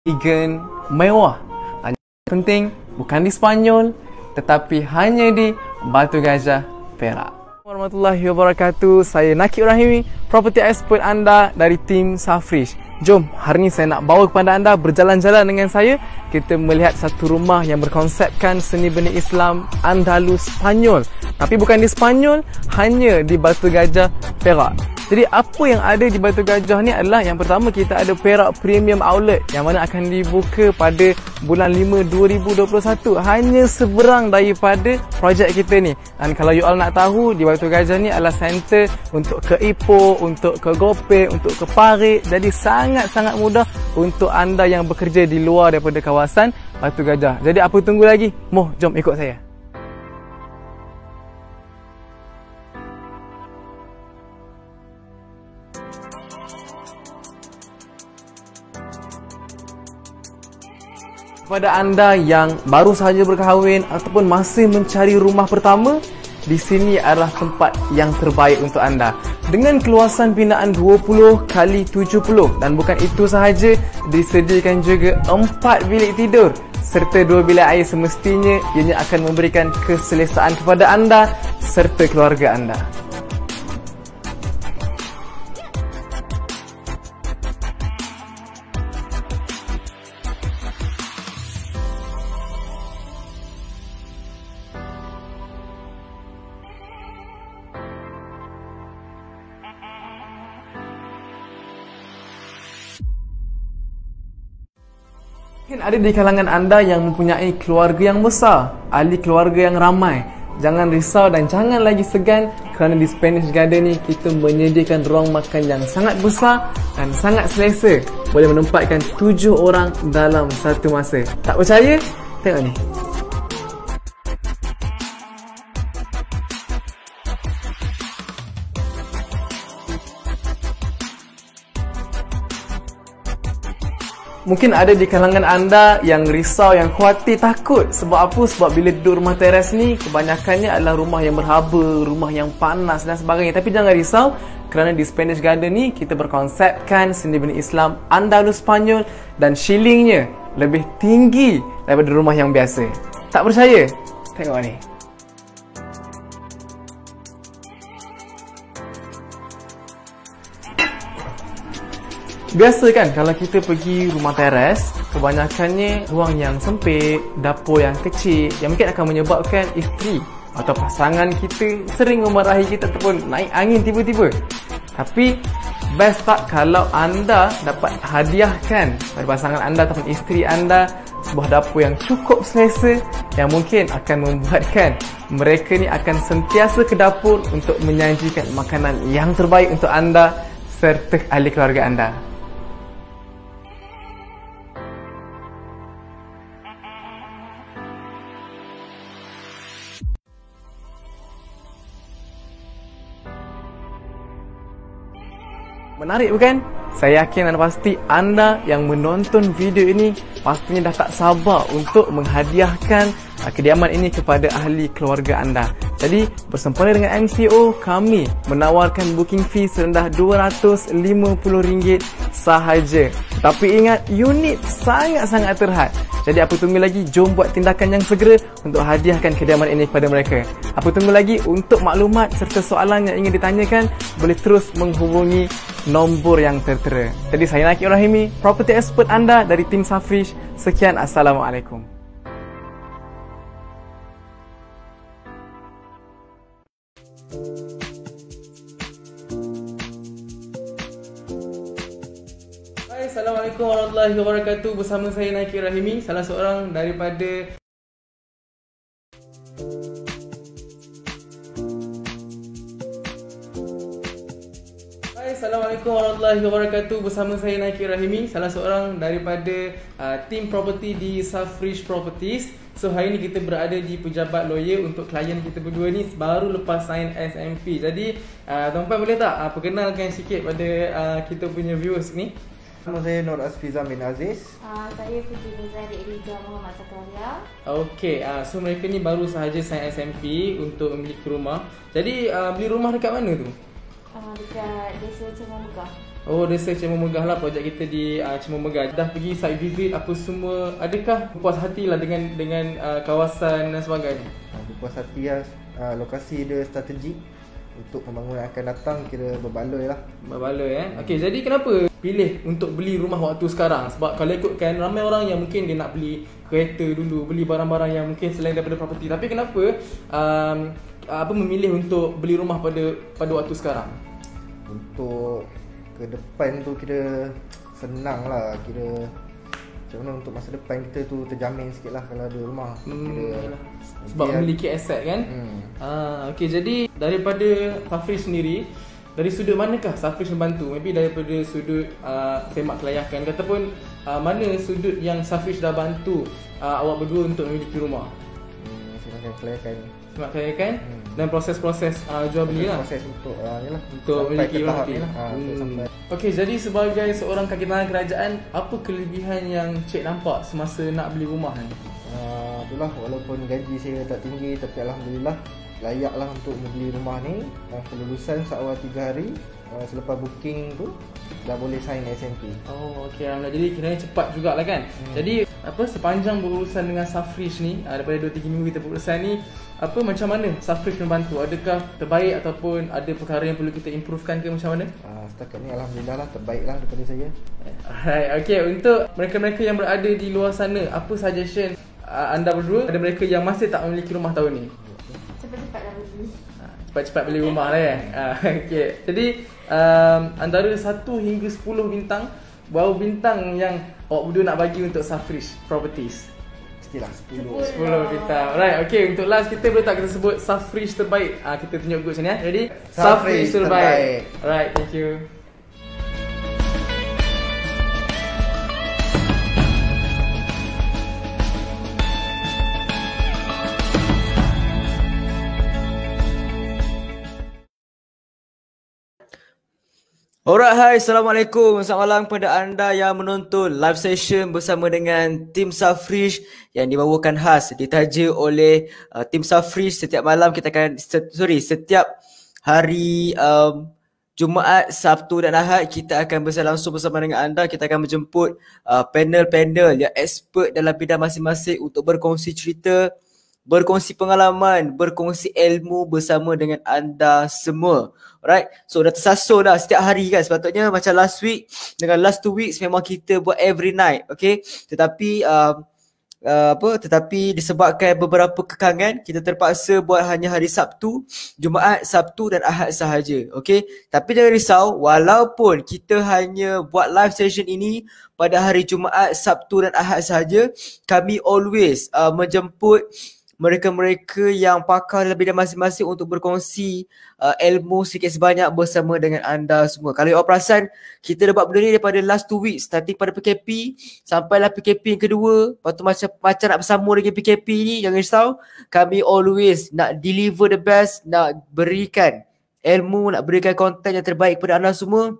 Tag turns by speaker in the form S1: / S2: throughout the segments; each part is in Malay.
S1: vegan, mewah. Dan yang penting bukan di Spanyol tetapi hanya di Batu Gajah, Perak. Warahmatullahi wabarakatuh. Saya Nakib Rahimi, property expert anda dari tim Safrish. Jom, hari ini saya nak bawa kepada anda berjalan-jalan dengan saya. Kita melihat satu rumah yang berkonsepkan seni beni Islam Andalus Spanyol. Tapi bukan di Spanyol, hanya di Batu Gajah, Perak. Jadi apa yang ada di Batu Gajah ni adalah yang pertama, kita ada Perak Premium Outlet yang mana akan dibuka pada bulan 5 2021, hanya seberang daripada projek kita ni. Dan kalau you all nak tahu, di Batu Gajah ni adalah center untuk ke Ipoh, untuk ke Gopek, untuk ke Parit. Jadi sangat-sangat mudah untuk anda yang bekerja di luar daripada kawasan Batu Gajah. Jadi apa tunggu lagi? Moh, jom ikut saya. Kepada anda yang baru sahaja berkahwin ataupun masih mencari rumah pertama, di sini adalah tempat yang terbaik untuk anda. Dengan keluasan binaan 20 x 70, dan bukan itu sahaja, disediakan juga 4 bilik tidur serta 2 bilik air. Semestinya ianya akan memberikan keselesaan kepada anda serta keluarga anda. Mungkin ada di kalangan anda yang mempunyai keluarga yang besar, ahli keluarga yang ramai. Jangan risau dan jangan lagi segan, kerana di Spanish Garden ni kita menyediakan ruang makan yang sangat besar dan sangat selesa. Boleh menempatkan 7 orang dalam satu masa. Tak percaya? Tengok ni. Mungkin ada di kalangan anda yang risau, yang khawatir, takut. Sebab apa? Sebab bila duduk rumah teres ni, kebanyakannya adalah rumah yang berhaba, rumah yang panas dan sebagainya. Tapi jangan risau, kerana di Spanish Garden ni kita berkonsepkan seni beni Islam Andalus Spanyol dan shillingnya lebih tinggi daripada rumah yang biasa. Tak percaya? Tengok ni. Biasa kan kalau kita pergi rumah teres, kebanyakannya ruang yang sempit, dapur yang kecil, yang mungkin akan menyebabkan isteri atau pasangan kita sering memarahi kita ataupun naik angin tiba-tiba. Tapi best tak kalau anda dapat hadiahkan pada pasangan anda ataupun isteri anda sebuah dapur yang cukup selesa, yang mungkin akan membuatkan mereka ni akan sentiasa ke dapur untuk menyajikan makanan yang terbaik untuk anda serta ahli keluarga anda. Menarik bukan? Saya yakin dan pasti anda yang menonton video ini pastinya dah tak sabar untuk menghadiahkan kediaman ini kepada ahli keluarga anda. Jadi bersempena dengan MCO, kami menawarkan booking fee serendah RM250 sahaja. Tapi ingat, unit sangat-sangat terhad. Jadi apa tunggu lagi? Jom buat tindakan yang segera untuk hadiahkan kediaman ini kepada mereka. Apa tunggu lagi? Untuk maklumat serta soalan yang ingin ditanyakan, boleh terus menghubungi nombor yang tertera. Jadi saya Nakib Rahimi, property expert anda dari tim Safrish. Sekian, Assalamualaikum. Hai, Assalamualaikum warahmatullahi wabarakatuh. Bersama saya Nakib Rahimi, salah seorang daripada Assalamualaikum warahmatullahi wabarakatuh. Bersama saya Nakib Rahimi, salah seorang daripada tim property di Safrish Properties. So hari ni kita berada di pejabat lawyer untuk klien kita berdua ni baru lepas sign SMP. Jadi tuan-puan boleh tak perkenalkan sikit pada kita punya viewers ni?
S2: Nama saya Nur Asfiza bin Aziz.
S3: Saya Siti Nizari Rija Muhammad Zakaria.
S1: Okey, so mereka ni baru sahaja sign SMP untuk memiliki rumah. Jadi beli rumah dekat mana tu?
S3: Dekat Desa Cengah Megah.
S1: Oh, desa Cemur Megah lah projek kita di Cemur Megah. Dah pergi site visit apa semua. Adakah puas hati lah dengan kawasan dan sebagainya?
S2: Puas hati lah. Lokasi dia strategik untuk pembangunan akan datang, kira berbaloi lah.
S1: Berbaloi Okey, jadi kenapa pilih untuk beli rumah waktu sekarang? Sebab kalau ikutkan ramai orang yang mungkin dia nak beli kereta dulu, beli barang-barang yang mungkin selain daripada property. Tapi kenapa memilih untuk beli rumah pada waktu sekarang?
S2: Untuk ke depan tu kira senang lah, kira macam mana untuk masa depan kita tu terjamin sikit lah kalau ada rumah.
S1: Sebab memiliki aset kan. Okey, jadi daripada Safrish sendiri, dari sudut manakah Safrish membantu? Maybe daripada sudut semak kelayakan ataupun mana sudut yang Safrish dah bantu awak berdua untuk memiliki rumah?
S2: Semak kelayakan.
S1: Semak kelayakan dan proses-proses jual beli lah.
S2: Proses untuk
S1: untuk memiliki rumah
S2: lah.
S1: Okey, jadi sebagai seorang kaki tangan kerajaan, apa kelebihan yang Cik nampak semasa nak beli rumah ni?
S2: Itulah, walaupun gaji saya tak tinggi, tapi Alhamdulillah layaklah untuk membeli rumah ni. Kelulusan seawal 3 hari selepas booking tu dah boleh sign SMP.
S1: Oh, okey, alhamdulillah. Jadi kiranya cepat jugalah kan. Jadi sepanjang berurusan dengan Safrish ni, daripada 2-3 minggu kita berurusan ni, macam mana Safrish membantu? Adakah terbaik ataupun ada perkara yang perlu kita improvekan ke macam mana?
S2: Setakat ni alhamdulillah lah, terbaik lah daripada saya.
S1: Alright, okey, untuk mereka-mereka yang berada di luar sana, apa suggestion anda berdua kepada mereka yang masih tak memiliki rumah tahun ni?
S3: Cepat-cepatlah beli.
S1: Cepat-cepat beli rumah lah kan. Okey. Jadi antara 1 hingga 10 bintang, berapa bintang yang awak berdua nak bagi untuk Safrish Properties?
S2: Mestilah
S1: 10 bintang. Right, okey, untuk last kita boleh tak kita sebut Safrish terbaik. Kita tunjuk good sini Jadi Safrish terbaik. Alright, thank you.
S4: Alright, hai, Assalamualaikum. Selamat malam kepada anda yang menonton live session bersama dengan tim Safrish yang dibawakan khas, ditaja oleh tim Safrish. Setiap malam kita akan, setiap hari Jumaat, Sabtu dan Ahad kita akan bersama langsung bersama dengan anda. Kita akan menjemput panel-panel yang expert dalam bidang masing-masing untuk berkongsi cerita, berkongsi pengalaman, berkongsi ilmu bersama dengan anda semua. Alright, so dah tersasun dah setiap hari kan. Sepatutnya macam last week dengan last 2 weeks memang kita buat every night, okay. Tetapi tetapi disebabkan beberapa kekangan, kita terpaksa buat hanya hari Sabtu, Jumaat, Sabtu dan Ahad sahaja, okay. Tapi jangan risau, walaupun kita hanya buat live session ini pada hari Jumaat, Sabtu dan Ahad sahaja, kami always menjemput mereka-mereka yang pakar dalam bidang masing-masing untuk berkongsi ilmu sikit sebanyak bersama dengan anda semua. Kalau awak perasan, kita dah buat benda ni daripada last 2 weeks, starting pada PKP sampailah PKP yang kedua. Lepas tu macam nak bersama dengan PKP ni, jangan risau, kami always nak deliver the best, nak berikan ilmu, nak berikan konten yang terbaik kepada anda semua,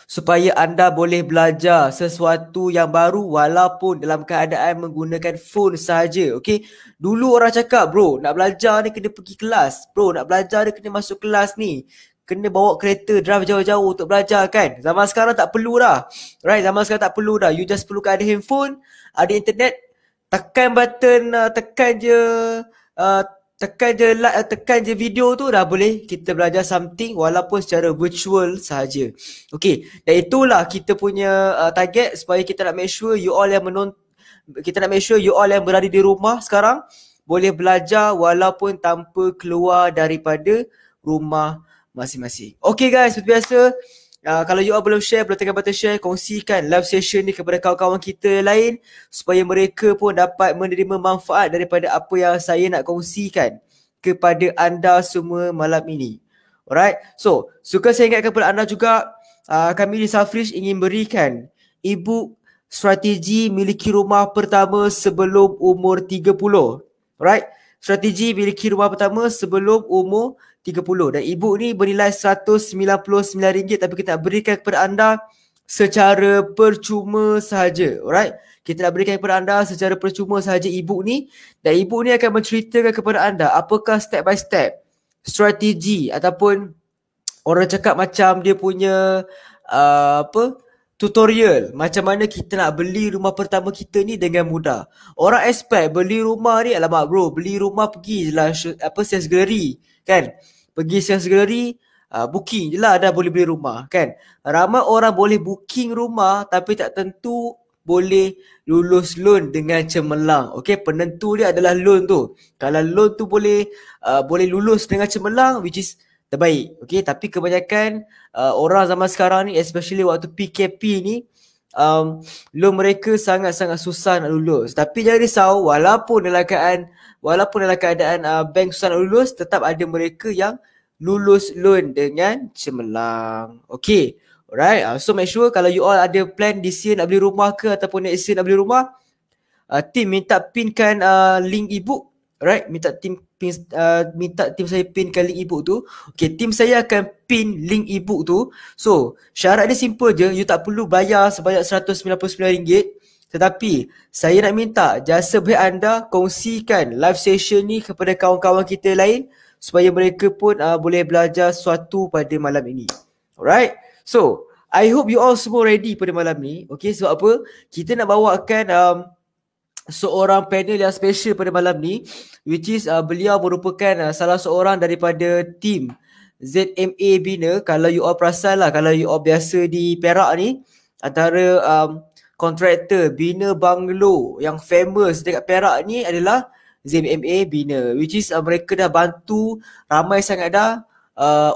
S4: supaya anda boleh belajar sesuatu yang baru walaupun dalam keadaan menggunakan phone sahaja, okey. Dulu orang cakap, bro, nak belajar ni kena pergi kelas. Bro, nak belajar ni kena masuk kelas ni, kena bawa kereta drive jauh-jauh untuk belajar kan. Zaman sekarang tak perlu dah. Right, zaman sekarang tak perlu dah. You just perlukan ada handphone, ada internet, tekan button, tekan je video tu, dah boleh kita belajar something walaupun secara virtual sahaja. Okey, dan itulah kita punya target, supaya kita nak make sure you all yang berada di rumah sekarang boleh belajar walaupun tanpa keluar daripada rumah masing-masing. Okey guys, seperti biasa, kalau you all belum share, boleh tekan button share, kongsikan live session ni kepada kawan-kawan kita lain supaya mereka pun dapat menerima manfaat daripada apa yang saya nak kongsikan kepada anda semua malam ini. Alright, so suka saya ingatkan kepada anda juga, kami di Safrish ingin berikan e-book strategi miliki rumah pertama sebelum umur 30. Alright, strategi miliki rumah pertama sebelum umur 30. Dan e-book ni bernilai RM199, tapi kita nak berikan kepada anda secara percuma sahaja. Alright, kita nak berikan kepada anda secara percuma sahaja e-book ni. Dan e-book ni akan menceritakan kepada anda apakah step by step strategi, ataupun orang cakap macam dia punya apa tutorial macam mana kita nak beli rumah pertama kita ni dengan mudah. Orang expect beli rumah ni, alamak bro, beli rumah pergi je lah sales gallery kan. Pergi sales gallery, booking je lah dah boleh beli rumah kan. Ramai orang boleh booking rumah tapi tak tentu boleh lulus loan dengan cemerlang. Okey, penentu dia adalah loan tu. Kalau loan tu boleh lulus dengan cemerlang, which is terbaik. Okey, tapi kebanyakan orang zaman sekarang ni, especially waktu PKP ni, loan mereka sangat-sangat susah nak lulus. Tapi jangan risau, walaupun dalam keadaan bank susah nak lulus, tetap ada mereka yang lulus loan dengan cemerlang. Okey. Alright, so make sure kalau you all ada plan this year nak beli rumah ke ataupun next year nak beli rumah, team minta pinkan link ebook. Alright, minta team saya pinkan link ebook tu. Okay, team saya akan pin link ebook tu. So, syarat dia simple je, you tak perlu bayar sebanyak RM199. Tetapi, saya nak minta jasa baik anda kongsikan live session ni kepada kawan-kawan kita lain supaya mereka pun boleh belajar sesuatu pada malam ini. Alright. So, I hope you all semua ready pada malam ni. Okay, sebab apa? Kita nak bawakan seorang panel yang special pada malam ni, which is beliau merupakan salah seorang daripada tim ZMA Bina. Kalau you all perasan lah, kalau you all biasa di Perak ni, antara kontraktor bina banglo yang famous dekat Perak ni adalah ZMA Bina, which is mereka dah bantu ramai sangat dah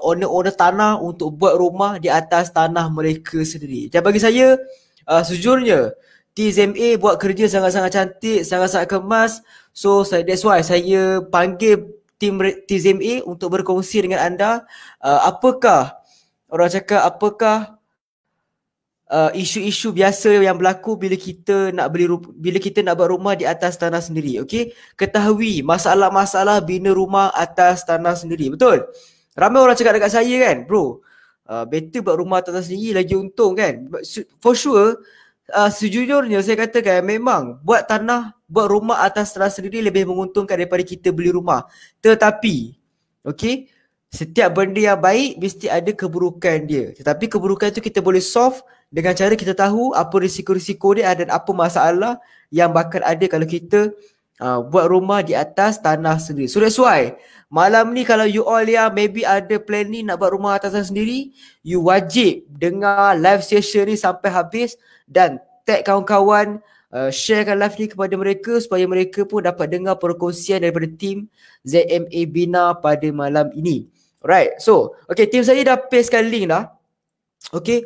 S4: owner-owner tanah untuk buat rumah di atas tanah mereka sendiri. Dan bagi saya, sejujurnya TZMA buat kerja sangat-sangat cantik, sangat-sangat kemas. So that's why saya panggil tim TZMA untuk berkongsi dengan anda apakah isu-isu biasa yang berlaku bila kita nak buat rumah di atas tanah sendiri. Okey, ketahui masalah-masalah bina rumah atas tanah sendiri. Betul? Ramai orang cakap dekat saya kan, bro, better buat rumah atas tanah sendiri lagi untung kan. For sure, sejujurnya saya katakan memang buat rumah atas tanah sendiri lebih menguntungkan daripada kita beli rumah. Tetapi, okey, setiap benda yang baik mesti ada keburukan dia. Tetapi keburukan itu kita boleh solve dengan cara kita tahu apa risiko-risiko dia dan apa masalah yang bakal ada kalau kita buat rumah di atas tanah sendiri. So that's why malam ni kalau you all yang maybe ada plan ni nak buat rumah atas tanah sendiri, you wajib dengar live session ni sampai habis dan tag kawan-kawan, sharekan live ni kepada mereka supaya mereka pun dapat dengar perkongsian daripada tim ZMA Bina pada malam ini. Alright, so okay, tim saya dah pastekan link dah. Okay,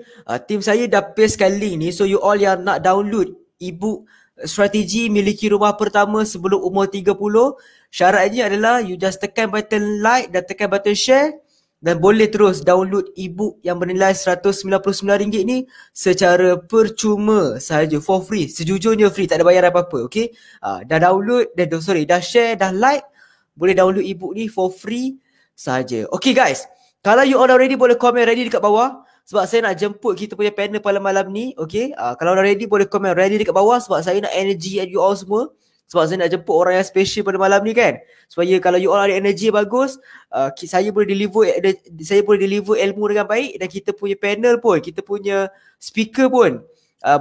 S4: tim saya dah pastekan link ni. So you all yang nak download ebook strategi miliki rumah pertama sebelum umur 30, syaratnya adalah you just tekan button like dan tekan button share dan boleh terus download ebook yang bernilai RM199 ni secara percuma sahaja, for free. Sejujurnya free, tak ada bayar apa-apa. Okay, dah share, dah like, boleh download ebook ni for free sahaja. Okay guys, kalau you all dah ready boleh komen ready dekat bawah sebab saya nak jemput kita punya panel pada malam ni. Okay, kalau dah ready boleh komen ready dekat bawah sebab saya nak energy at you all semua. Sebab saya nak jemput orang yang special pada malam ni kan. Supaya kalau you all ada energy bagus, saya boleh deliver ilmu dengan baik dan kita punya panel pun, kita punya speaker pun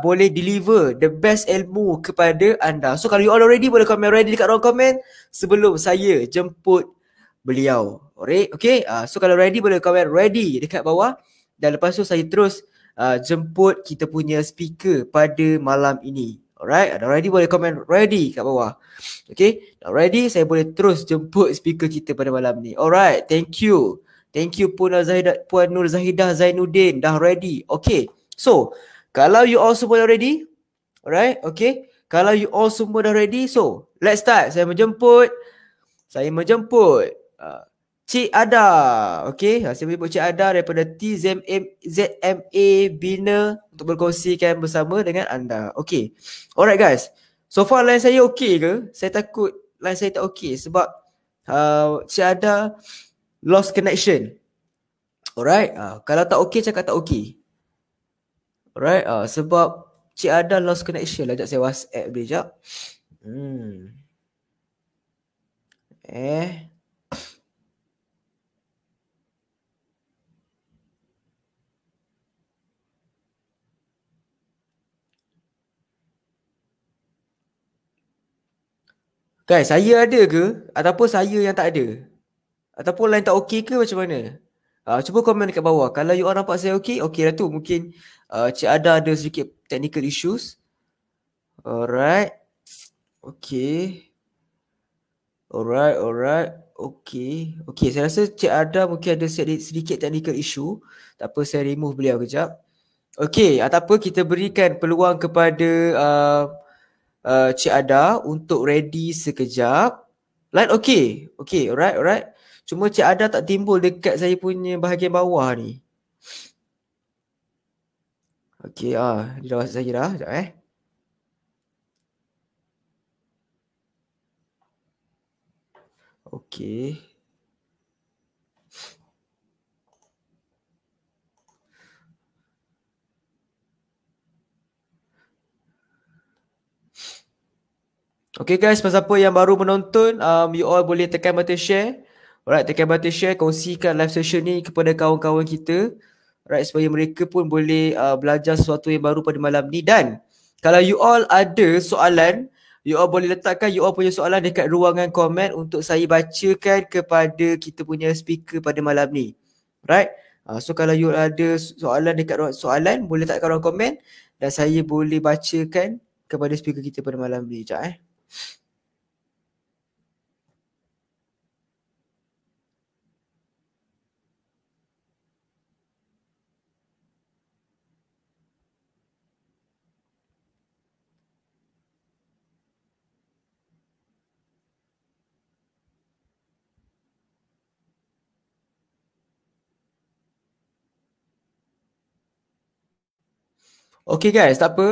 S4: boleh deliver the best ilmu kepada anda. So kalau you all ready boleh komen ready dekat ruang komen sebelum saya jemput beliau. Alright, okay. So kalau ready boleh komen ready dekat bawah dan lepas tu saya terus jemput kita punya speaker pada malam ini. Alright, dah ready boleh komen ready kat bawah. Okay, dah ready saya boleh terus jemput speaker kita pada malam ni. Alright, thank you. Thank you Puan Nur Zahidah Zainuddin dah ready. Okay, so kalau you all semua dah ready, alright, okay. Kalau you all semua dah ready, so let's start. Saya menjemput Cik Ada. Okay, saya menjemput Cik Ada daripada ZMA Bina untuk berkongsikan bersama dengan anda. Okay, alright guys. So far line saya okay ke? Saya takut line saya tak okay sebab Cik Ada lost connection. Alright, kalau tak okay cakap tak okay. Alright, sebab Cik Ada lost connection lah. Sekejap saya WhatsApp dia sekejap. Guys, saya ada ke? Ataupun saya yang tak ada? Ataupun lain tak okey ke macam mana? Cuba komen dekat bawah. Kalau you all nampak saya okey, okey lah tu. Mungkin Cik Ada ada sedikit technical issues. Alright. Okay. Alright. Okay, saya rasa Cik Ada mungkin ada sedikit technical issue. Tak apa, saya remove beliau kejap. Okay, tak apa, kita berikan peluang kepada Cik Ada untuk ready sekejap. Line okay. Okay, alright. Cuma Cik Ada tak timbul dekat saya punya bahagian bawah ni. Okay, dia dah WhatsApp saya dah. Sekejap Okay. Okay guys, siapa yang baru menonton, you all boleh tekan button share. Alright, tekan button share, kongsikan live session ni kepada kawan-kawan kita. Alright, supaya mereka pun boleh belajar sesuatu yang baru pada malam ni. Dan kalau you all ada soalan, you all boleh letakkan you all punya soalan dekat ruangan komen untuk saya bacakan kepada kita punya speaker pada malam ni. Right? So kalau you all ada soalan dekat soalan, boleh letakkan ruangan komen dan saya boleh bacakan kepada speaker kita pada malam ni. Sekejap Okay guys, tak apa.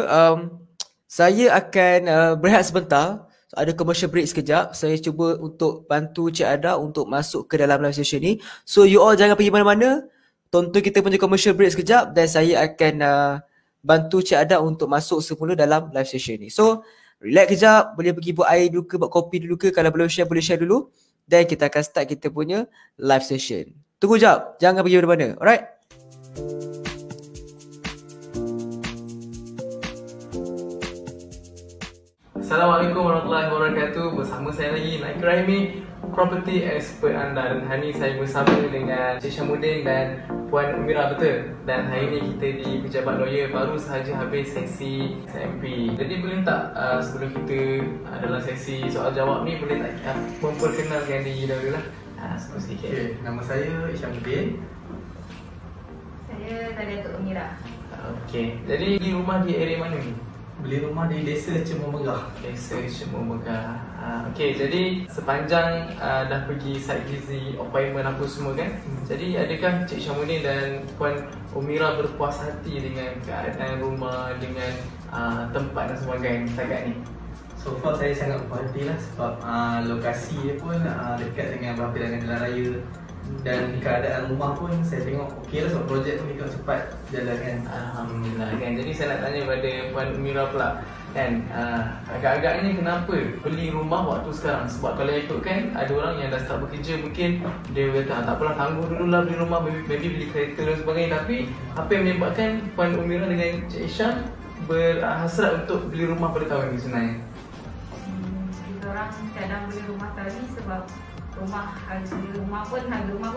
S4: Saya akan berehat sebentar. Ada commercial break sekejap. Saya cuba untuk bantu Cik Ada untuk masuk ke dalam live session ni. So you all jangan pergi mana-mana. Tonton kita punya commercial break sekejap dan saya akan bantu Cik Ada untuk masuk semula dalam live session ni. So relax kejap. Boleh pergi buat air dulu ke, buat kopi dulu ke. Kalau belum share, boleh share dulu. Dan kita akan start kita punya live session. Tunggu jap. Jangan pergi mana-mana. Alright?
S1: Assalamualaikum warahmatullahi wabarakatuh. Bersama saya lagi Nakir Rahimi, property expert anda. Dan hari ini saya bersama dengan Cik Syamuddin dan Puan Umira, betul? Dan hari ini kita di Pejabat Lawyer baru sahaja habis sesi SMP. Jadi boleh tak sebelum kita dalam sesi soal jawab ni, boleh tak memperkenalkan diri dahulu lah? Sebelum sedikit.
S2: Okay, nama saya Syamuddin.
S3: Saya Datuk Umira.
S1: Okey, jadi di rumah di area mana ni?
S2: Beli rumah di Desa Cemur Megah.
S1: Desa Cemur Megah. Okey, jadi sepanjang dah pergi site visit, appointment apa semua kan. Jadi adakah Cik Syamuddin dan Puan Umira berpuas hati dengan keadaan rumah, dengan tempat dan sebagainya setakat ni?
S2: So far saya sangat berpuas hati lah sebab lokasi dia pun dekat dengan berhampiran dengan jalan raya. Dan keadaan rumah pun saya tengok okey lah sebab projek pun ikut cepat jalan kan.
S1: Alhamdulillah kan. Jadi saya nak tanya pada Puan Umira pula kan, agak-agaknya kenapa beli rumah waktu sekarang? Sebab kalau ikutkan ada orang yang dah start bekerja, mungkin dia kata tak apalah, tangguh dululah beli rumah, maybe beli kereta dan sebagainya. Tapi apa yang menyebabkan Puan Umira dengan Cik Isyam berhasrat untuk beli rumah pada tahun ini sebenarnya?
S3: Kita orang kadang beli rumah tadi sebab harga rumah pun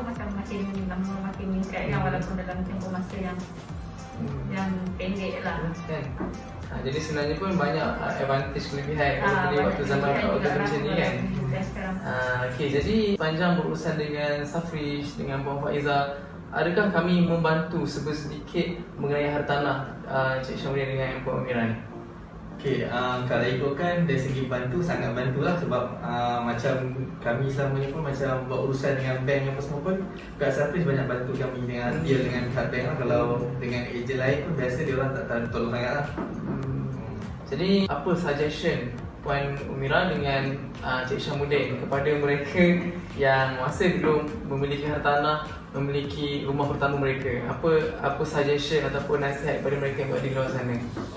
S3: macam makin lama makin meningkat kan, walaupun dalam tempoh masa yang pendek lah
S1: kan. Jadi sebenarnya pun banyak advantage kelebihan kalau beli waktu zaman waktu macam ni kan. Okey, jadi panjang berurusan dengan Safrish, dengan Puan Faiza, adakah kami membantu sedikit mengenai hartanah Cik Syamuddin dengan Puan Umira ni?
S2: Okay, kalau ikutkan dari segi bantu, sangat bantulah sebab macam kami selama ni pun macam buat urusan dengan bank apa semua pun Kak Safrish banyak bantu kami dengan deal dengan pihak bank lah. Kalau dengan ejen lain pun biasa dia orang tak tolong sangat lah.
S1: Jadi apa suggestion Puan Umira dengan Cik Syamuddin kepada mereka yang masih belum memiliki hartanah, memiliki rumah pertama mereka? Apa suggestion ataupun nasihat kepada mereka yang berada di luar sana?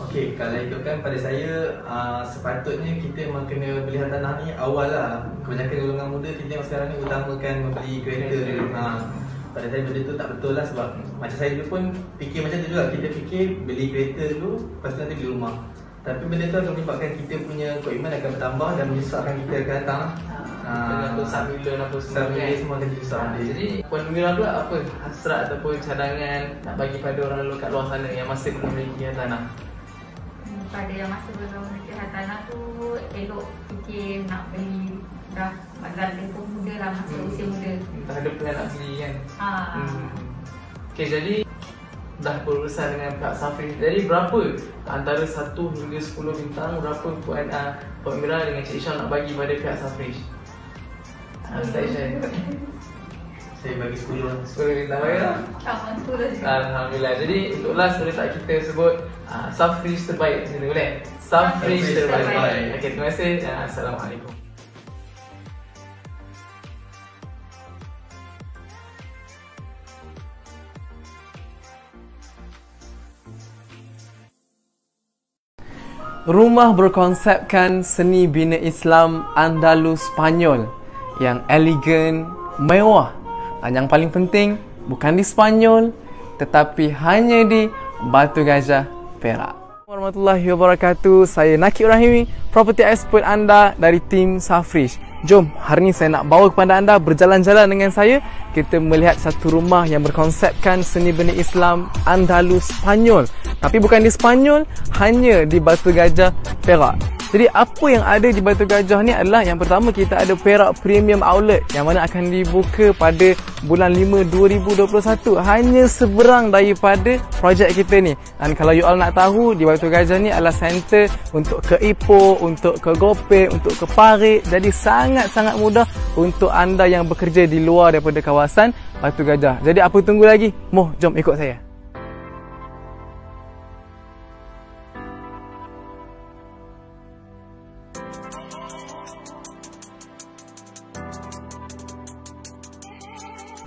S2: Okey, kalau ikutkan pada saya sepatutnya kita memang kena beli hartanah ni awal lah. Kebanyakan golongan muda kita yang sekarang ni utamakan membeli kereta dulu. Pada saya benda tu tak betul lah sebab macam saya dulu pun fikir macam tu juga. Kita fikir beli kereta dulu, lepas tu nanti beli rumah. Tapi benda tu akan menyebabkan kita punya komitmen akan bertambah dan menyusahkan kita akan datang.
S1: Dengan tu submiller apa semua
S2: Submiller
S1: kan.
S2: semua akan jadi susah.
S1: Jadi Puan Mira pula apa hasrat ataupun cadangan nak bagi pada orang kat luar sana yang masih belum memiliki hartanah?
S3: Pada yang masih belum memiliki hartanah tu, elok fikir nak beli dah dalam tempoh muda lah, masa usia muda.
S1: Tak ada plan nak beli kan?
S3: Ah.
S1: Okay, jadi dah berurusan dengan Kak Safri. Jadi berapa antara 1 hingga 10 bintang, berapa Puan Mira dengan Cik Isham nak bagi pada Kak Safri? Ustaz Isham.
S2: Saya bagi 10 lah.
S1: 10 bintang lah.
S3: Sama 10 je.
S1: Alhamdulillah. Jadi untuk last boleh tak kita sebut Safri terbaik macam tu boleh? Safri terbaik. Okey, terima kasih. Assalamualaikum. Rumah berkonsepkan seni bina Islam Andalus Spanyol yang elegan, mewah. Dan yang paling penting, bukan di Spanyol tetapi hanya di Batu Gajah, Perak. Warahmatullahi wabarakatuh. Saya Nakib Rahimi, property expert anda dari tim Safrish. Jom, hari ini saya nak bawa kepada anda berjalan-jalan dengan saya. Kita melihat satu rumah yang berkonsepkan seni bina Islam Andalus Spanyol. Tapi bukan di Spanyol, hanya di Batu Gajah, Perak. Jadi apa yang ada di Batu Gajah ni adalah yang pertama, kita ada Perak Premium Outlet yang mana akan dibuka pada bulan 5 2021, hanya seberang daripada projek kita ni. Dan kalau you all nak tahu, di Batu Gajah ni adalah center untuk ke Ipoh, untuk ke Gopek, untuk ke Parit. Jadi sangat-sangat mudah untuk anda yang bekerja di luar daripada kawasan Batu Gajah. Jadi apa tunggu lagi? Moh, jom ikut saya.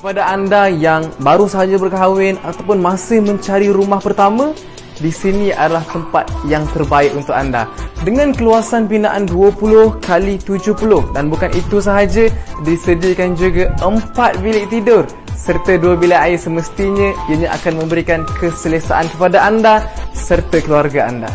S1: Kepada anda yang baru sahaja berkahwin ataupun masih mencari rumah pertama, di sini adalah tempat yang terbaik untuk anda. Dengan keluasan binaan 20 x 70, dan bukan itu sahaja, disediakan juga 4 bilik tidur serta 2 bilik air. Semestinya ianya akan memberikan keselesaan kepada anda serta keluarga anda.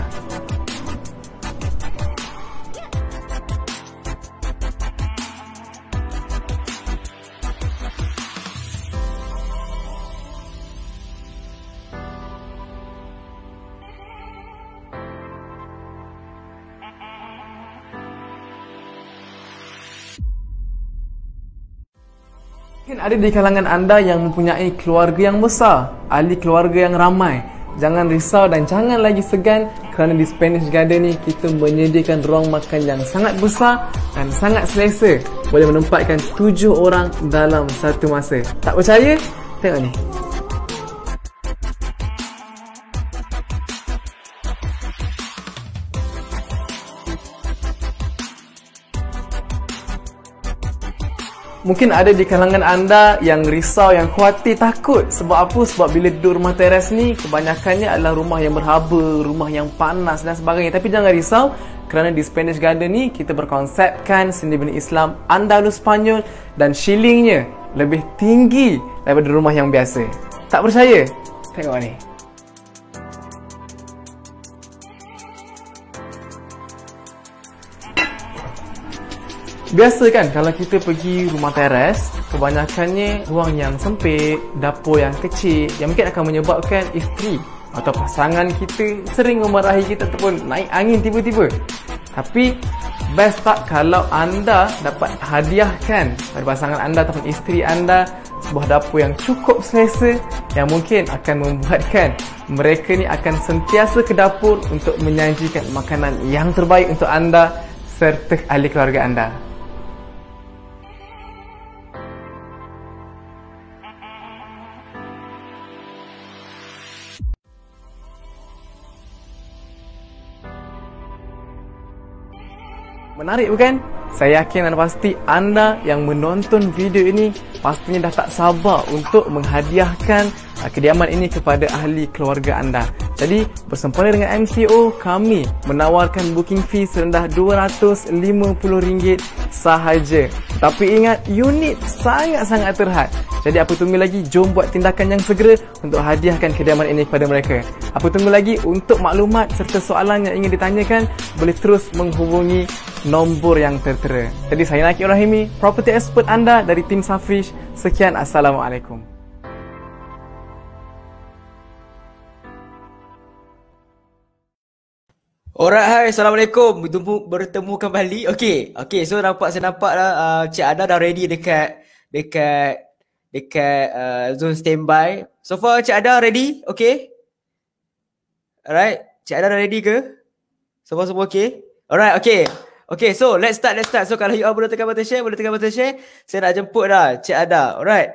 S1: Mungkin ada di kalangan anda yang mempunyai keluarga yang besar, ahli keluarga yang ramai. Jangan risau dan jangan lagi segan, kerana di Spanish Garden ni kita menyediakan ruang makan yang sangat besar dan sangat selesa. Boleh menempatkan 7 orang dalam satu masa. Tak percaya? Tengok ni. Mungkin ada di kalangan anda yang risau, yang khawatir, takut. Sebab apa? Sebab bila duduk rumah teres ni, kebanyakannya adalah rumah yang berhaba, rumah yang panas dan sebagainya. Tapi jangan risau, kerana di Spanish Garden ni kita berkonsepkan seni bina Islam Andalus Spanyol dan shillingnya lebih tinggi daripada rumah yang biasa. Tak percaya? Tengok ni. Biasa kan kalau kita pergi rumah teres, kebanyakannya ruang yang sempit, dapur yang kecil, yang mungkin akan menyebabkan isteri atau pasangan kita sering memarahi kita ataupun naik angin tiba-tiba. Tapi best tak kalau anda dapat hadiahkan pada pasangan anda ataupun isteri anda sebuah dapur yang cukup selesa, yang mungkin akan membuatkan mereka ni akan sentiasa ke dapur untuk menyajikan makanan yang terbaik untuk anda serta ahli keluarga anda. Menarik bukan? Saya yakin dan pasti anda yang menonton video ini pastinya dah tak sabar untuk menghadiahkan kediaman ini kepada ahli keluarga anda. Jadi bersempena dengan MCO, kami menawarkan booking fee serendah RM250 sahaja. Tapi ingat, unit sangat-sangat terhad. Jadi apa tunggu lagi? Jom buat tindakan yang segera untuk hadiahkan kediaman ini kepada mereka. Apa tunggu lagi? Untuk maklumat serta soalan yang ingin ditanyakan, boleh terus menghubungi nombor yang tertera. Jadi saya Nakib Rahimi, property expert anda dari tim Safrish. Sekian, Assalamualaikum.
S4: Alright, hai, Assalamualaikum. Bertemu kembali. Okay, so saya nampak lah Cik Ada dah ready dekat zone standby. So far Cik Ada ready? Okay. Alright, Cik Ada dah ready ke? So far semua okay? Alright, okay. Okay, so let's start. So kalau you all boleh tekan button share, saya nak jemput dah Cik Ada. Alright.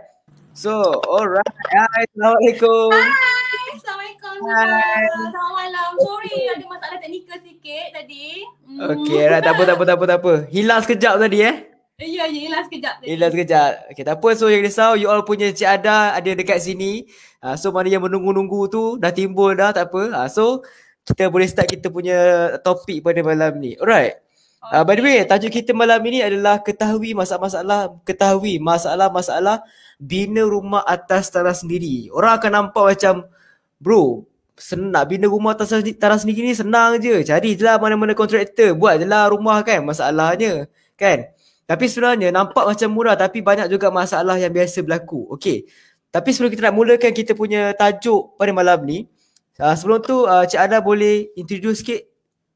S4: So, alright. Hai, Assalamualaikum.
S3: Hai, Assalamualaikum.
S4: Hai.
S3: Selamat malam. Sorry, ada masalah teknikal sikit tadi.
S4: Okay, alright. Tak apa. Hilang sekejap tadi
S3: Ya, hilang sekejap tadi.
S4: Okay, tak apa. So yang risau, you all punya Cik Ada ada dekat sini. So mana yang menunggu-nunggu tu dah timbul dah, tak apa. So kita boleh start kita punya topik pada malam ni. Alright. By the way, tajuk kita malam ini adalah ketahui masalah-masalah bina rumah atas tanah sendiri. Orang akan nampak macam, bro, nak bina rumah atas tanah sendiri ni senang je. Cari je lah mana-mana kontraktor, buat je lah rumah kan, masalahnya kan. Tapi sebenarnya nampak macam murah, tapi banyak juga masalah yang biasa berlaku. Okay, tapi sebelum kita nak mulakan kita punya tajuk pada malam ni, sebelum tu Cik Ada boleh introduce sikit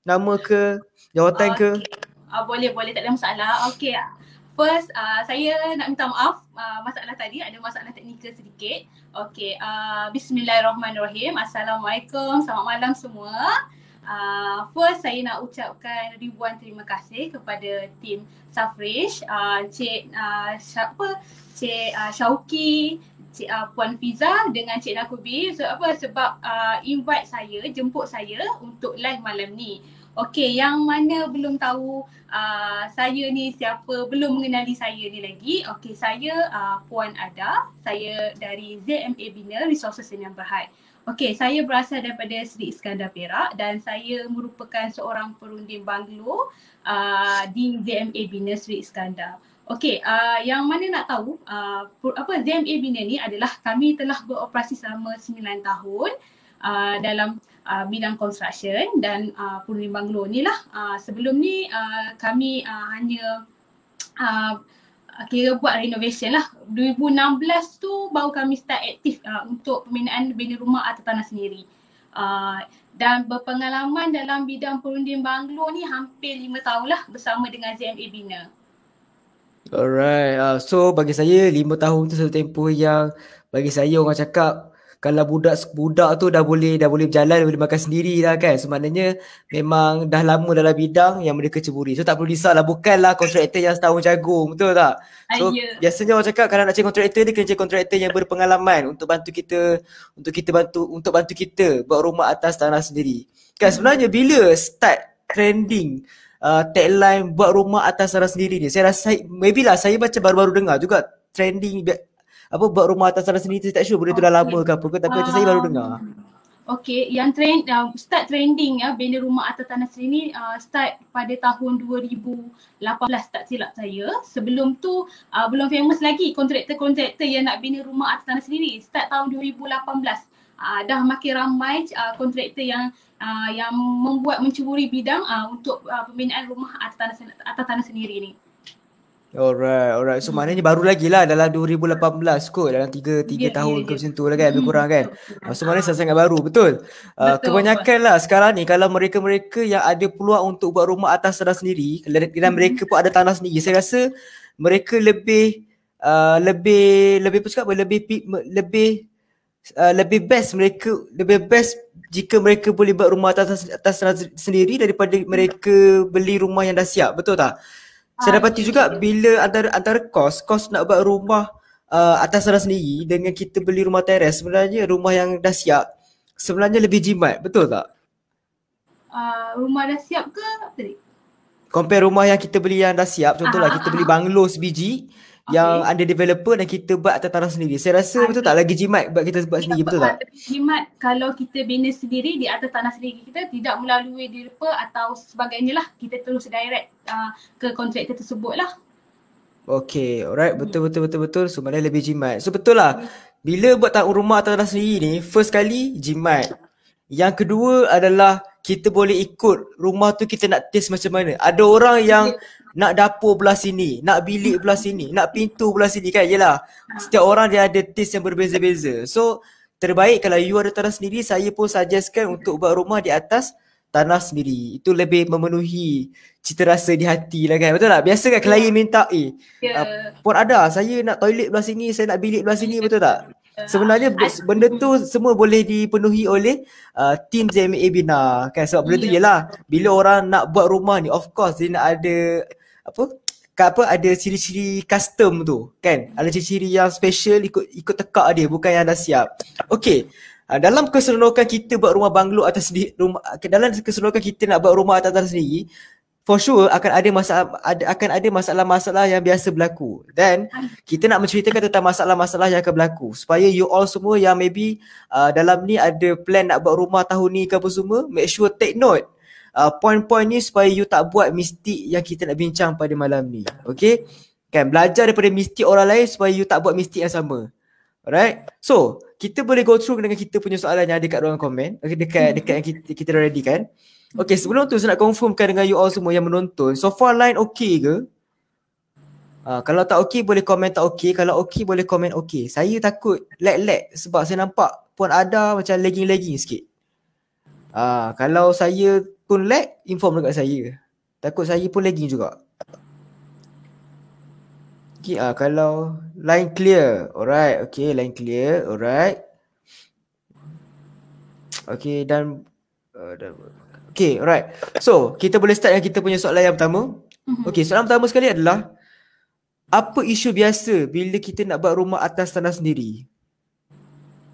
S4: nama ke, jawatan ke?
S3: Boleh, tak ada masalah. Okay, first saya nak minta maaf masalah tadi, ada masalah teknikal sedikit. Okay, Bismillahirrahmanirrahim. Assalamualaikum, selamat malam semua. First saya nak ucapkan ribuan terima kasih kepada tim Safrish, Cik Syauki, Cik Puan Fiza dengan Cik Nakubi sebab invite saya, jemput saya untuk live malam ni. Okey, yang mana belum tahu saya ni siapa, belum mengenali saya ni lagi. Okey, saya Puan Ada, saya dari ZMA Bina Resources Sdn Bhd. Okey, saya berasal daripada Seri Iskandar Perak dan saya merupakan seorang perunding banglo di ZMA Bina Seri Iskandar. Okey, yang mana nak tahu ZMA Bina ni adalah kami telah beroperasi selama 9 tahun dalam bidang construction dan perunding banglo ni lah. Sebelum ni kami hanya kira buat renovation lah. 2016 tu baru kami start aktif untuk pembinaan bina rumah atas tanah sendiri. Dan berpengalaman dalam bidang perunding banglo ni hampir 5 tahun lah bersama dengan ZMA Bina.
S4: Alright, so bagi saya 5 tahun tu satu tempoh yang bagi saya orang cakap kalau budak tu dah boleh berjalan, boleh makan sendiri dah kan. So maknanya memang dah lama dalam bidang yang mereka ceburi. So tak perlu risaulah, bukanlah kontraktor yang setahun jagung, betul tak? So biasanya orang cakap kalau nak cari kontraktor dia kena cari kontraktor yang berpengalaman untuk bantu kita buat rumah atas tanah sendiri. Kan sebenarnya bila start trending tagline buat rumah atas tanah sendiri ni, saya rasa maybe lah saya baca baru-baru dengar juga trending buat rumah atas tanah sendiri, saya tak sure benda tu dah lama ke apa ke, tapi saya baru dengar.
S3: Okey, yang start trending bina rumah atas tanah sendiri start pada tahun 2018 tak silap saya. Sebelum tu belum famous lagi kontraktor yang nak bina rumah atas tanah sendiri. Start tahun 2018. Dah makin ramai kontraktor yang mencuburi bidang untuk pembinaan rumah atas tanah sendiri ni.
S4: Alright. So maknanya baru lagi lah dalam 2018 kot, dalam 3 tahun ke macam tu lah kan, lebih kurang kan. So maknanya sangat baru, betul. Kebanyakan lah sekarang ni kalau mereka-mereka yang ada peluang untuk buat rumah atas tanah sendiri dan mereka pun ada tanah sendiri, saya rasa mereka lebih best jika mereka boleh buat rumah atas tanah sendiri daripada mereka beli rumah yang dah siap, betul tak? Saya dapati juga bila antara kos nak buat rumah atas tanah sendiri dengan kita beli rumah teres, sebenarnya rumah yang dah siap sebenarnya lebih jimat, betul tak?
S3: Rumah dah siap ke tadi?
S4: Compare rumah yang kita beli yang dah siap, contohlah kita beli banglo sebiji yang under developer dan kita buat atas tanah sendiri. Saya rasa betul tak lagi jimat buat kita buat sendiri, betul tak?
S5: Jimat kalau kita bina sendiri di atas tanah sendiri kita, tidak melalui developer atau sebagainya lah, kita terus direct ke kontraktor tersebut lah.
S4: Okay, alright, betul. So mana lebih jimat. So betul lah, bila buat rumah atas tanah sendiri ni, first kali jimat. Yang kedua adalah kita boleh ikut rumah tu, kita nak taste macam mana. Ada orang yang nak dapur belah sini, nak bilik belah sini, nak pintu belah sini kan. Yelah, setiap orang dia ada taste yang berbeza-beza. So terbaik kalau you ada tanah sendiri, saya pun suggestkan untuk buat rumah di atas tanah sendiri. Itu lebih memenuhi cita rasa di hati lah kan. Betul tak? Biasa kan klien minta pun ada, saya nak toilet belah sini, saya nak bilik belah sini, betul tak? Sebenarnya benda tu semua boleh dipenuhi oleh team ZMA Bina kan. Sebab benda tu ialah bila orang nak buat rumah ni, of course dia nak ada ada ciri-ciri custom tu kan. Ada ciri-ciri yang special, ikut tekak dia, bukan yang dah siap. Okey. Dalam keseronokan kita buat rumah banglo atas dalam keseronokan kita nak buat rumah atas tanah sendiri, for sure akan ada masalah-masalah yang biasa berlaku. Dan kita nak menceritakan tentang masalah-masalah yang akan berlaku supaya you all semua yang maybe dalam ni ada plan nak buat rumah tahun ni ke apa semua, make sure take note point-point ni supaya you tak buat mistik yang kita nak bincang pada malam ni. Okay? Kan, belajar daripada mistik orang lain supaya you tak buat mistik yang sama. Alright? So, kita boleh go through dengan kita punya soalan yang ada kat ruangan komen, dekat yang kita dah ready kan. Okay, sebelum tu saya nak confirmkan dengan you all semua yang menonton, so far line okay ke? Kalau tak okay boleh komen tak okay, kalau okay boleh komen okay. Saya takut lag sebab saya nampak pun ada macam lagging sikit. Kalau saya pun lag, inform dekat saya. Takut saya pun lagging juga. Okay, kalau line clear, alright, okay, line clear, alright. Okay, dan okay, alright. So, kita boleh start dengan kita punya soalan yang pertama. Okay, soalan pertama sekali adalah, apa isu biasa bila kita nak buat rumah atas tanah sendiri?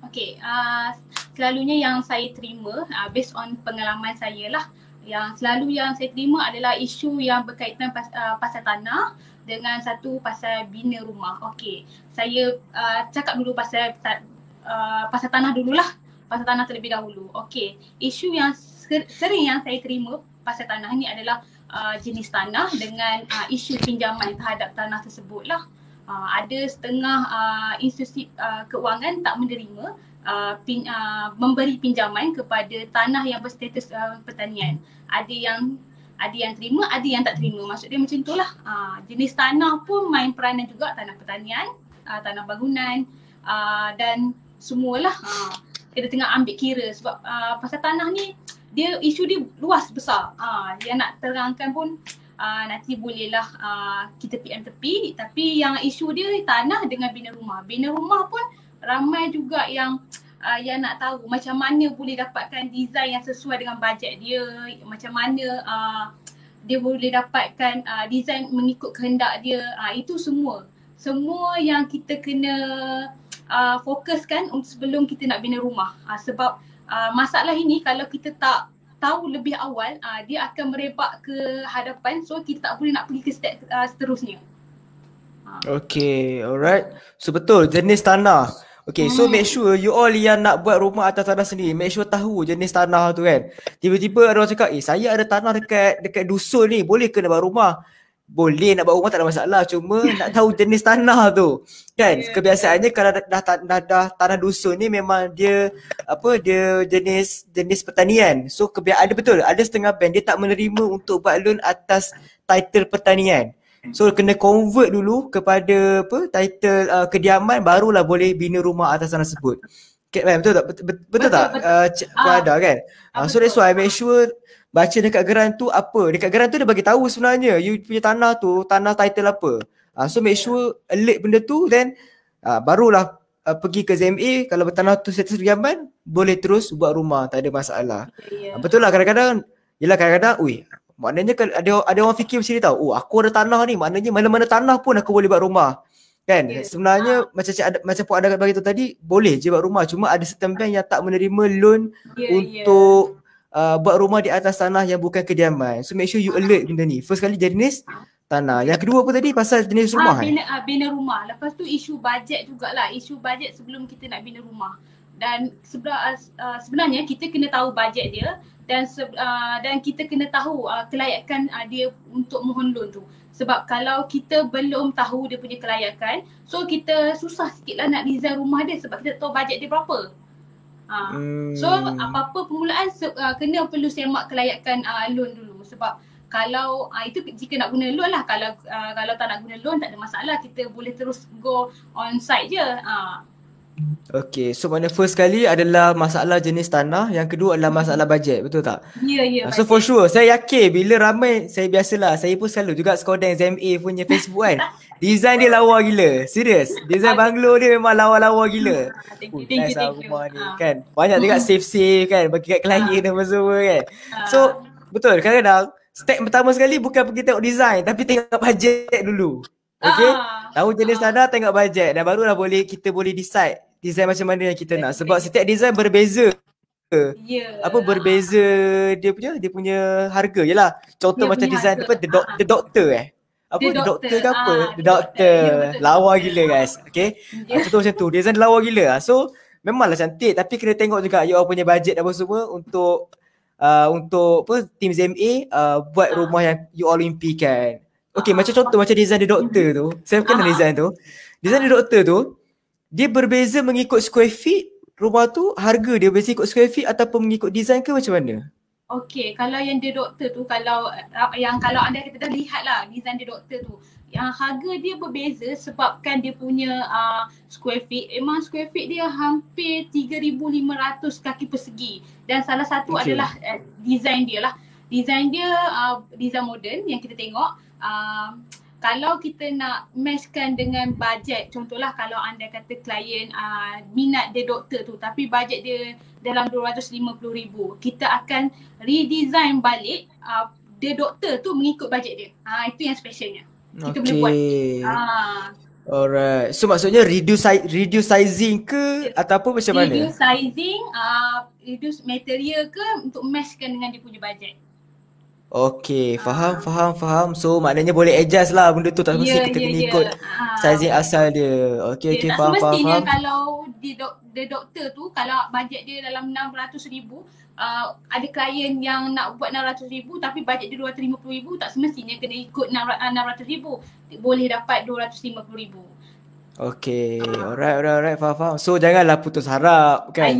S5: Okay, selalunya yang saya terima, based on pengalaman saya lah, yang saya terima adalah isu yang berkaitan pasal tanah dengan satu pasal bina rumah. Okay, saya cakap dulu pasal tanah dululah. Pasal tanah terlebih dahulu. Okay, isu yang sering yang saya terima pasal tanah ni adalah jenis tanah dengan isu pinjaman terhadap tanah tersebut lah. Ada setengah institusi keuangan tak menerima memberi pinjaman kepada tanah yang berstatus pertanian. Ada yang terima, ada yang tak terima. Maksud dia macam itulah. Jenis tanah pun main peranan juga, tanah pertanian, tanah bangunan dan semualah. Kita tengah ambil kira sebab pasal tanah ni isu dia luas besar. Yang nak terangkan pun nanti bolehlah kita PM tepi. Tapi yang isu dia tanah dengan bina rumah. Bina rumah pun ramai juga yang nak tahu macam mana boleh dapatkan design yang sesuai dengan bajet dia, macam mana dia boleh dapatkan design mengikut kehendak dia. Itu semua yang kita kena fokuskan sebelum kita nak bina rumah. Sebab masalah ini kalau kita tak tahu lebih awal, dia akan merebak ke hadapan, so kita tak boleh nak pergi ke step seterusnya.
S4: Okay, alright. So betul, jenis tanah. Okay, so make sure you all yang nak buat rumah atas tanah sendiri, make sure tahu jenis tanah tu kan. Tiba-tiba ada orang cakap, saya ada tanah dekat dusun ni, boleh ke nak buat rumah? Boleh, nak buat rumah tak ada masalah, cuma nak tahu jenis tanah tu kan. Kebiasaannya kalau dah tanah dusun ni memang dia jenis pertanian. So ada setengah bank dia tak menerima untuk buat loan atas title pertanian. So kena convert dulu kepada title kediaman, barulah boleh bina rumah atas tanah tersebut. Okay, betul tak? Betul tak? Ada kan? So that's why make sure baca dekat geran tu apa. Dekat geran tu dia bagi tahu sebenarnya you punya tanah tu, tanah title apa. So make sure alert benda tu, then barulah pergi ke ZMA. Kalau tanah tu status kediaman, boleh terus buat rumah, tak ada masalah. Betul lah, kadang-kadang maknanya ada orang fikir macam ni tau. Aku ada tanah ni, maknanya mana-mana tanah pun aku boleh buat rumah. Kan? Sebenarnya macam Puan ada bagi tu tadi, boleh je buat rumah. Cuma ada certain bank yang tak menerima loan untuk buat rumah di atas tanah yang bukan kediaman. So make sure you alert benda ni. First kali jenis tanah. Yang kedua apa tadi? Pasal jenis rumah
S5: Bina rumah. Lepas tu isu bajet jugalah. Isu bajet sebelum kita nak bina rumah. Dan sebenarnya kita kena tahu bajet dia dan kita kena tahu kelayakan dia untuk mohon loan tu. Sebab kalau kita belum tahu dia punya kelayakan, so kita susah sikit lah nak design rumah dia sebab kita tahu bajet dia berapa. So apa-apa permulaan kena perlu semak kelayakan loan dulu. Sebab kalau itu jika nak guna loan lah, kalau tak nak guna loan tak ada masalah, kita boleh terus go on site je.
S4: Okay, so mana first kali adalah masalah jenis tanah, yang kedua adalah masalah bajet, betul tak?
S5: Ya.
S4: So for sure, saya yakin bila ramai, saya biasalah, saya pun selalu juga Skodeng ZMA punya Facebook kan. Design dia lawa gila, serius. Design banglo dia memang lawa-lawa gila.
S5: Thank you.
S4: Rumah ni kan. Banyak juga safe kan, bagi kat klien dan semua kan. So betul, kadang-kadang step pertama sekali bukan pergi tengok design, tapi tengok bajet dulu. Okay, tahu jenis tanah, tengok bajet, dan barulah kita boleh decide design macam mana yang kita nak. Sebab setiap design berbeza. Berbeza dia punya harga je lah. Contoh macam design apa, The Doctor The Doctor ke apa? The Doctor. Lawa gila guys. Okay, contoh macam tu, design lawa gila. So memanglah cantik, tapi kena tengok juga you all punya bajet apa semua untuk team ZMA buat rumah yang you all impikan. Okay, macam contoh macam design The Doctor tu. Saya kenal design tu. Design The Doctor tu, dia berbeza mengikut square feet. Rumah tu harga dia berbeza ikut square feet ataupun mengikut design ke macam mana?
S5: Okay, kalau yang The Doctor tu, kalau anda kita dah lihat lah design The Doctor tu, yang harga dia berbeza sebabkan dia punya square feet. Memang square feet dia hampir 3,500 kaki persegi. Dan salah satu adalah design dia lah. Design dia design moden yang kita tengok. Kalau kita nak matchkan dengan bajet, contohlah kalau anda kata klien minat The Doctor tu tapi bajet dia dalam 250,000, kita akan redesign balik The Doctor tu mengikut bajet dia. Itu yang specialnya. Kita boleh buat.
S4: Alright. So maksudnya reduce sizing ke ataupun macam mana?
S5: Reduce sizing, reduce material ke untuk matchkan dengan dia punya bajet.
S4: Okay, faham. So maknanya boleh adjust lah benda tu, tak mesti kita kena ikut sizing asal dia. Okay, faham.
S5: Semestinya kalau The Doctor tu, kalau bajet dia dalam 600,000, ada klien yang nak buat 600,000 tapi bajet dia 250,000, tak semestinya kena ikut 600,000. Boleh dapat 250,000. Okay,
S4: alright, faham. So janganlah putus harap kan.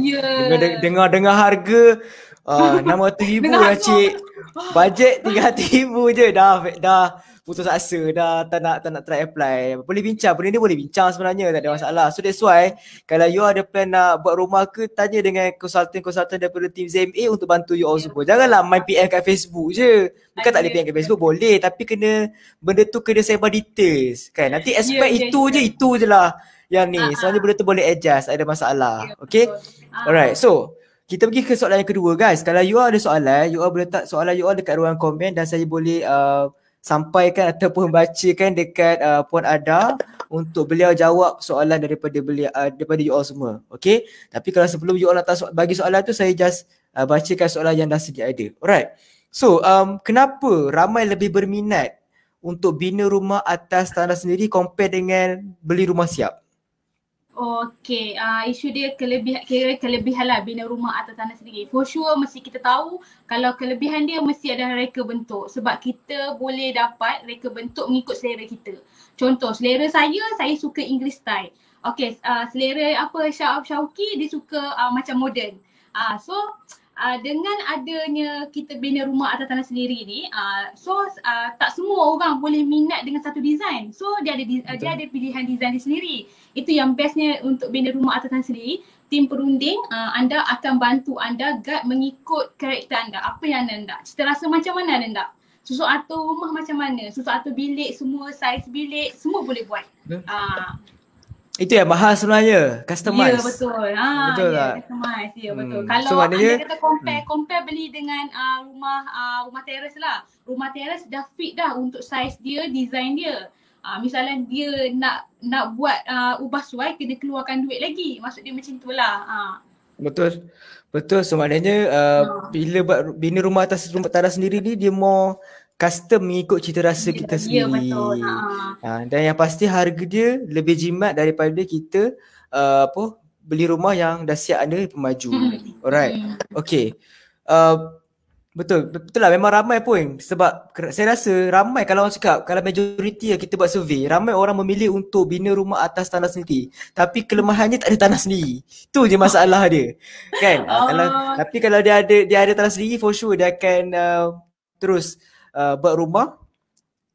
S4: Dengar harga 600,000 lah cik. Bajet 300,000 je dah putus asa, dah tak nak try apply. Boleh bincang, benda ni boleh bincang sebenarnya, tak ada masalah. So that's why kalau you ada plan nak buat rumah ke, tanya dengan konsultan daripada team ZMA untuk bantu you all semua. Janganlah main PM kat Facebook je. Bukan tak boleh PM kat Facebook, boleh, tapi benda tu kena sebar details kan. Nanti expect itu je lah yang ni. Sebenarnya benda tu boleh adjust, ada masalah. Okay, alright. So kita pergi ke soalan yang kedua guys. Kalau you all ada soalan, you all boleh letak soalan you all dekat ruang komen dan saya boleh sampaikan ataupun bacakan dekat Puan Ada untuk beliau jawab soalan daripada you all semua. Okay, tapi kalau sebelum you all nak bagi soalan tu, saya just bacakan soalan yang dah sedia ada. Alright. So kenapa ramai lebih berminat untuk bina rumah atas tanah sendiri compare dengan beli rumah siap?
S5: Okay, isu dia kelebihan lah bina rumah atas tanah sendiri. For sure mesti kita tahu kalau kelebihan dia mesti ada reka bentuk. Sebab kita boleh dapat reka bentuk mengikut selera kita. Contoh, selera saya suka English style. Okay, selera Syauki dia suka macam modern. So dengan adanya kita bina rumah atas tanah sendiri ni, tak semua orang boleh minat dengan satu design. So dia ada pilihan design dia sendiri. Itu yang bestnya untuk bina rumah atas tanah sendiri. Tim perunding anda akan bantu anda guide mengikut karakter anda. Apa yang anda nak, cita rasa macam mana anda nak, susun atur rumah macam mana, susun atur bilik, semua saiz bilik, semua boleh buat.
S4: Itu yang mahal sebenarnya, customize.
S5: Ya, betul.
S4: Betul tak?
S5: Customize, ya betul. Kalau
S4: so,
S5: anda kata compare beli dengan rumah teres lah. Rumah teres dah fit dah untuk saiz dia, design dia. Misalnya dia nak buat ubah suai, kena keluarkan duit lagi. Maksud dia macam tu lah.
S4: Betul. So maknanya bila buat bina rumah atas tanah sendiri ni, dia more custom mengikut cita rasa kita
S5: Ya,
S4: sendiri.
S5: betul.
S4: Dan yang pasti harga dia lebih jimat daripada kita beli rumah yang dah siap ada pemaju. Alright. Okay. Betul lah, memang ramai pun sebab saya rasa ramai kalau orang cakap, kalau majoriti kita buat survey, ramai orang memilih untuk bina rumah atas tanah sendiri. Tapi kelemahannya tak ada tanah sendiri. Tu je masalah dia. Kan? Tapi kalau dia ada tanah sendiri, for sure dia akan terus buat rumah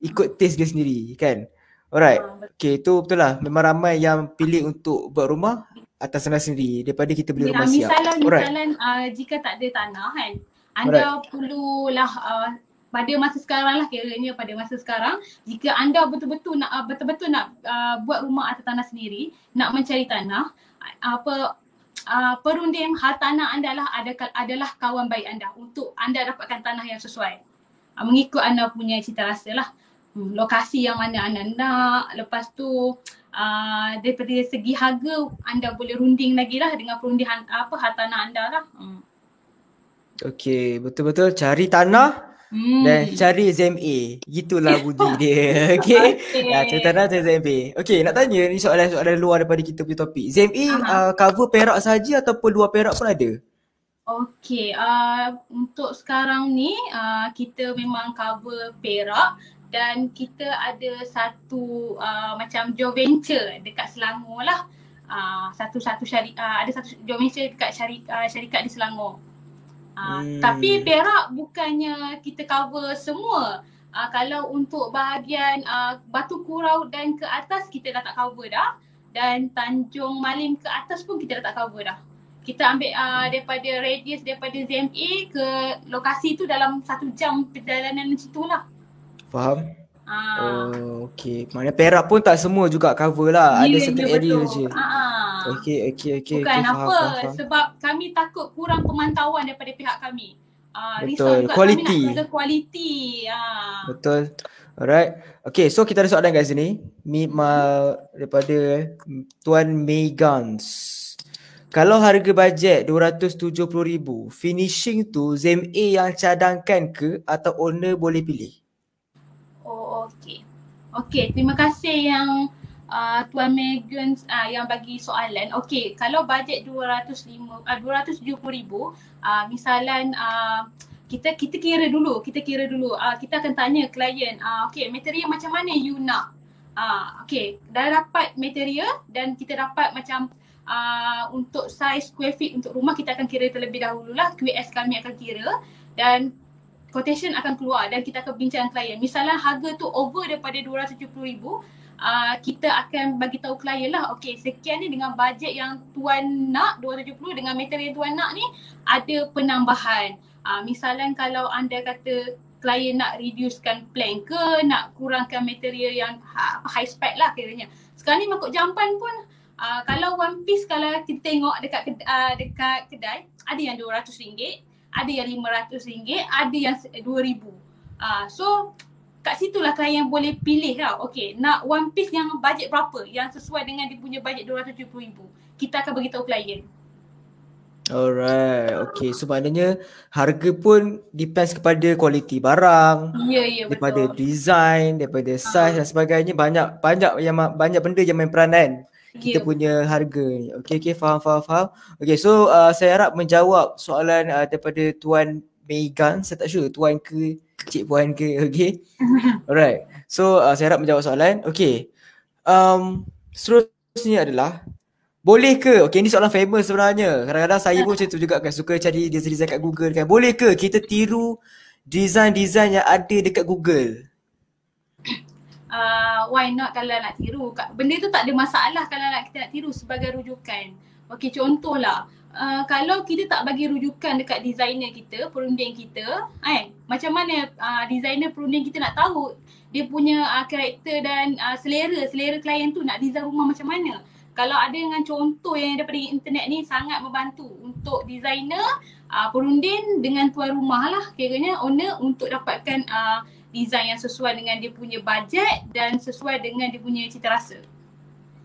S4: ikut taste dia sendiri, kan? Alright. Okay, tu betul lah. Memang ramai yang pilih untuk buat rumah atas tanah sendiri daripada kita beli rumah siap.
S5: Misalan jika tak ada tanah kan, anda perlulah pada masa sekarang lah, kiranya pada masa sekarang, jika anda betul-betul nak buat rumah atas tanah sendiri, nak mencari tanah, perunding hartanah anda adalah kawan baik anda untuk anda dapatkan tanah yang sesuai. Mengikut anda punya cita rasa lah. Lokasi yang mana anda nak, lepas tu daripada segi harga anda boleh runding lagi lah dengan perundian hartanah anda lah.
S4: Okay, betul-betul cari tanah dan cari ZMA. Gitulah bunyi dia. Okay. Cari tanah, cari ZMA. Okay, nak tanya ni soalan luar daripada kita punya topik. ZMA cover Perak sahaja ataupun luar Perak pun ada?
S5: Okay, untuk sekarang ni kita memang cover Perak dan kita ada satu macam joint venture dekat Selangor lah. Ada satu joint venture dekat syarikat di Selangor. Tapi Perak bukannya kita cover semua. Kalau untuk bahagian Batu Kurau dan ke atas kita dah tak cover dah. Dan Tanjung Malim ke atas pun kita dah tak cover dah. Kita ambil daripada radius daripada ZMA ke lokasi tu dalam 1 jam perjalanan macam tu lah.
S4: Faham? Okay. Maknanya Perak pun tak semua juga cover lah. Ada certain area je. Okay.
S5: Bukan
S4: faham.
S5: Sebab kami takut kurang pemantauan daripada pihak kami.
S4: Betul. Quality.
S5: Kami nak jaga quality.
S4: Betul. Alright. Okay, so kita ada soalan kat sini. Daripada Tuan Megans. Kalau harga bajet 270,000, finishing tu ZMA yang cadangkan ke atau owner boleh pilih?
S5: Okay, terima kasih yang Tuan Megan yang bagi soalan. Okay, kalau bajet 270,000, misalan kita kira dulu. Kita akan tanya klien, okay, material macam mana you nak? Okay, dah dapat material dan kita dapat macam untuk size square feet untuk rumah kita akan kira terlebih dahulu lah. QS kami akan kira dan quotation akan keluar dan kita akan bincang klien. Misalnya harga tu over daripada 270,000, kita akan bagi tahu klien lah, okey, sekian ni dengan bajet yang tuan nak 270, dengan material tuan nak ni ada penambahan. Misalnya kalau anda kata klien nak reducekan plank ke, nak kurangkan material yang high spec lah kiranya. Sekarang ni makuk jampan pun kalau one piece, kalau kita tengok dekat kedai ada yang RM200, ada yang RM500, ada yang RM2,000. So kat situlah klien boleh pilih lah. Okay, nak one piece yang bajet berapa, yang sesuai dengan dia punya bajet RM270,000. Kita akan beritahu klien.
S4: Alright, okay. So maknanya harga pun depends kepada kualiti barang, daripada
S5: betul.
S4: design, daripada size dan sebagainya. Banyak benda yang main peranan kita punya harga ni. Okay, faham. Okay, so saya harap menjawab soalan daripada Tuan Megan. Saya tak sure Tuan ke Cik Puan ke. Okay. Alright. So saya harap menjawab soalan. Okay. Seterusnya adalah, boleh ke, okay, ni soalan famous sebenarnya. Kadang-kadang saya pun macam tu juga kan, suka cari design kat Google kan. Boleh ke kita tiru design yang ada dekat Google?
S5: Why not kalau nak tiru? Benda tu tak ada masalah kalau kita nak tiru sebagai rujukan. Okay, contohlah, kalau kita tak bagi rujukan dekat designer kita, perunding kita, macam mana designer perunding kita nak tahu dia punya karakter dan selera klien tu nak design rumah macam mana? Kalau ada dengan contoh yang daripada internet ni sangat membantu untuk designer, perunding dengan tuan rumah lah, kiranya owner, untuk dapatkan design yang sesuai dengan dia punya bajet dan sesuai dengan dia punya cita rasa.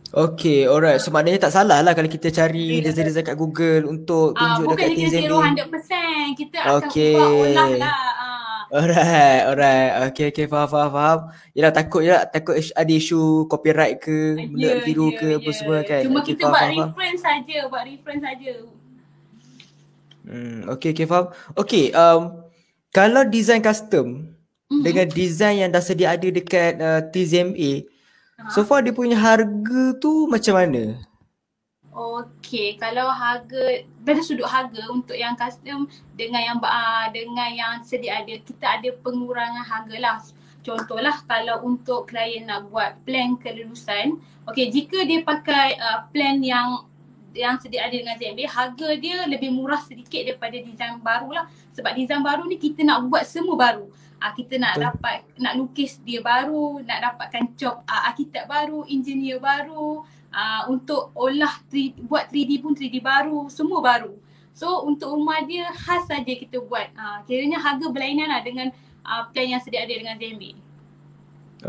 S4: Okay, alright. So maknanya tak salah lah kalau kita cari design kat Google untuk tunjuk dekat tim ZMA.
S5: Bukan kita tiru 100%, kita akan ubah olah lah.
S4: Alright. Okay, faham. Yelah takut ada isu copyright ke, benda tiru ke apa semua kan.
S5: Cuma
S4: Okay,
S5: kita buat
S4: faham.
S5: reference saja.
S4: Okay, faham. Okay, kalau design custom dengan design yang dah sedia ada dekat TZMA, so far dia punya harga tu macam mana?
S5: Okey, kalau harga dari sudut harga untuk yang custom dengan yang sedia ada, kita ada pengurangan harga lah. Contohlah kalau untuk klien nak buat plan kelulusan, okey, jika dia pakai plan yang sedia ada dengan ZMB, harga dia lebih murah sedikit daripada design baru lah. Sebab design baru ni kita nak buat semua baru. Kita nak nak lukis dia baru, nak dapatkan job arkitek baru, engineer baru, untuk buat 3D pun 3D baru, semua baru. So untuk rumah dia khas saja kita buat. Kiranya harga berlainan lah dengan plan yang sedia ada dengan ZMB.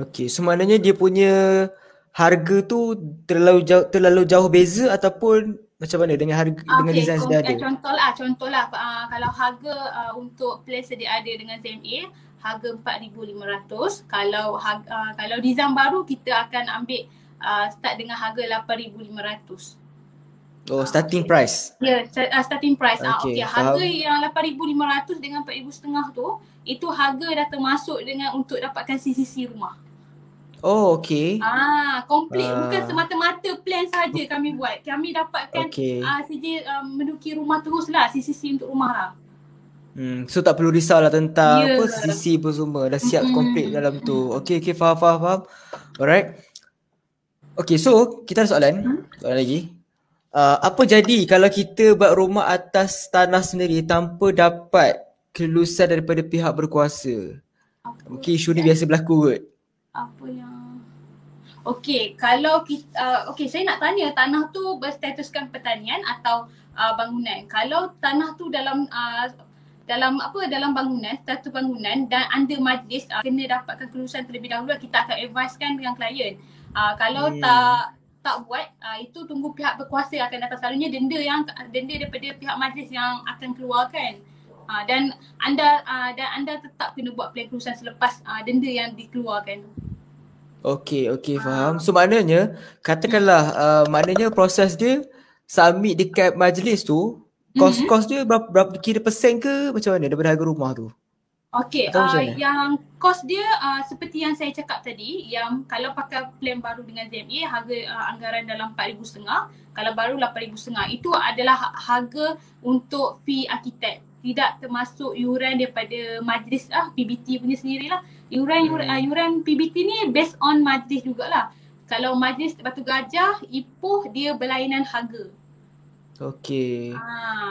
S4: Okay, so maknanya dia punya harga tu terlalu jauh beza ataupun macam mana dengan harga dengan design sedia ada?
S5: Contohlah kalau harga untuk plan sedia ada dengan ZMA, harga 4,500. Kalau design baru kita akan ambil start dengan harga 8,500.
S4: Oh, starting price.
S5: Ya, starting price.
S4: Okay,
S5: harga yang 8,500 dengan 4,500 tu, itu harga dah termasuk dengan untuk dapatkan CCC rumah.
S4: Oh, okay.
S5: Complete. Bukan semata-mata plan saja kami buat. Kami dapatkan menuki rumah terus lah, CCC untuk rumah lah.
S4: So tak perlu risau lah tentang CCC pun semua. Dah siap complete dalam tu. Okay, faham. Alright. Okay, so kita ada soalan lagi. Apa jadi kalau kita buat rumah atas tanah sendiri tanpa dapat kelulusan daripada pihak berkuasa? Mungkin isu ni biasa berlaku kot.
S5: Okey, kalau kita saya nak tanya, tanah tu berstatuskan pertanian atau bangunan? Kalau tanah tu dalam bangunan, status bangunan dan under majlis, kena dapatkan kelulusan terlebih dahulu. Kita akan advisekan dengan klien. Kalau tak buat, itu tunggu pihak berkuasa akan datang. Selalunya denda daripada pihak majlis yang akan keluarkan. Dan anda tetap kena buat plan kelulusan selepas denda yang dikeluarkan.
S4: Okay, faham. So maknanya katakanlah maknanya proses dia submit dekat majlis tu, kos dia berapa kira persen ke macam mana daripada harga rumah tu?
S5: Okey, yang kos dia seperti yang saya cakap tadi, yang kalau pakai plan baru dengan ZMA, harga anggaran dalam 4,500, kalau baru 8,500. Itu adalah harga untuk fee arkitek. Tidak termasuk yuran daripada majlis PBT punya sendirilah. Yuran PBT ni based on majlis jugalah. Kalau majlis Batu Gajah, Ipoh dia berlainan harga.
S4: Okay.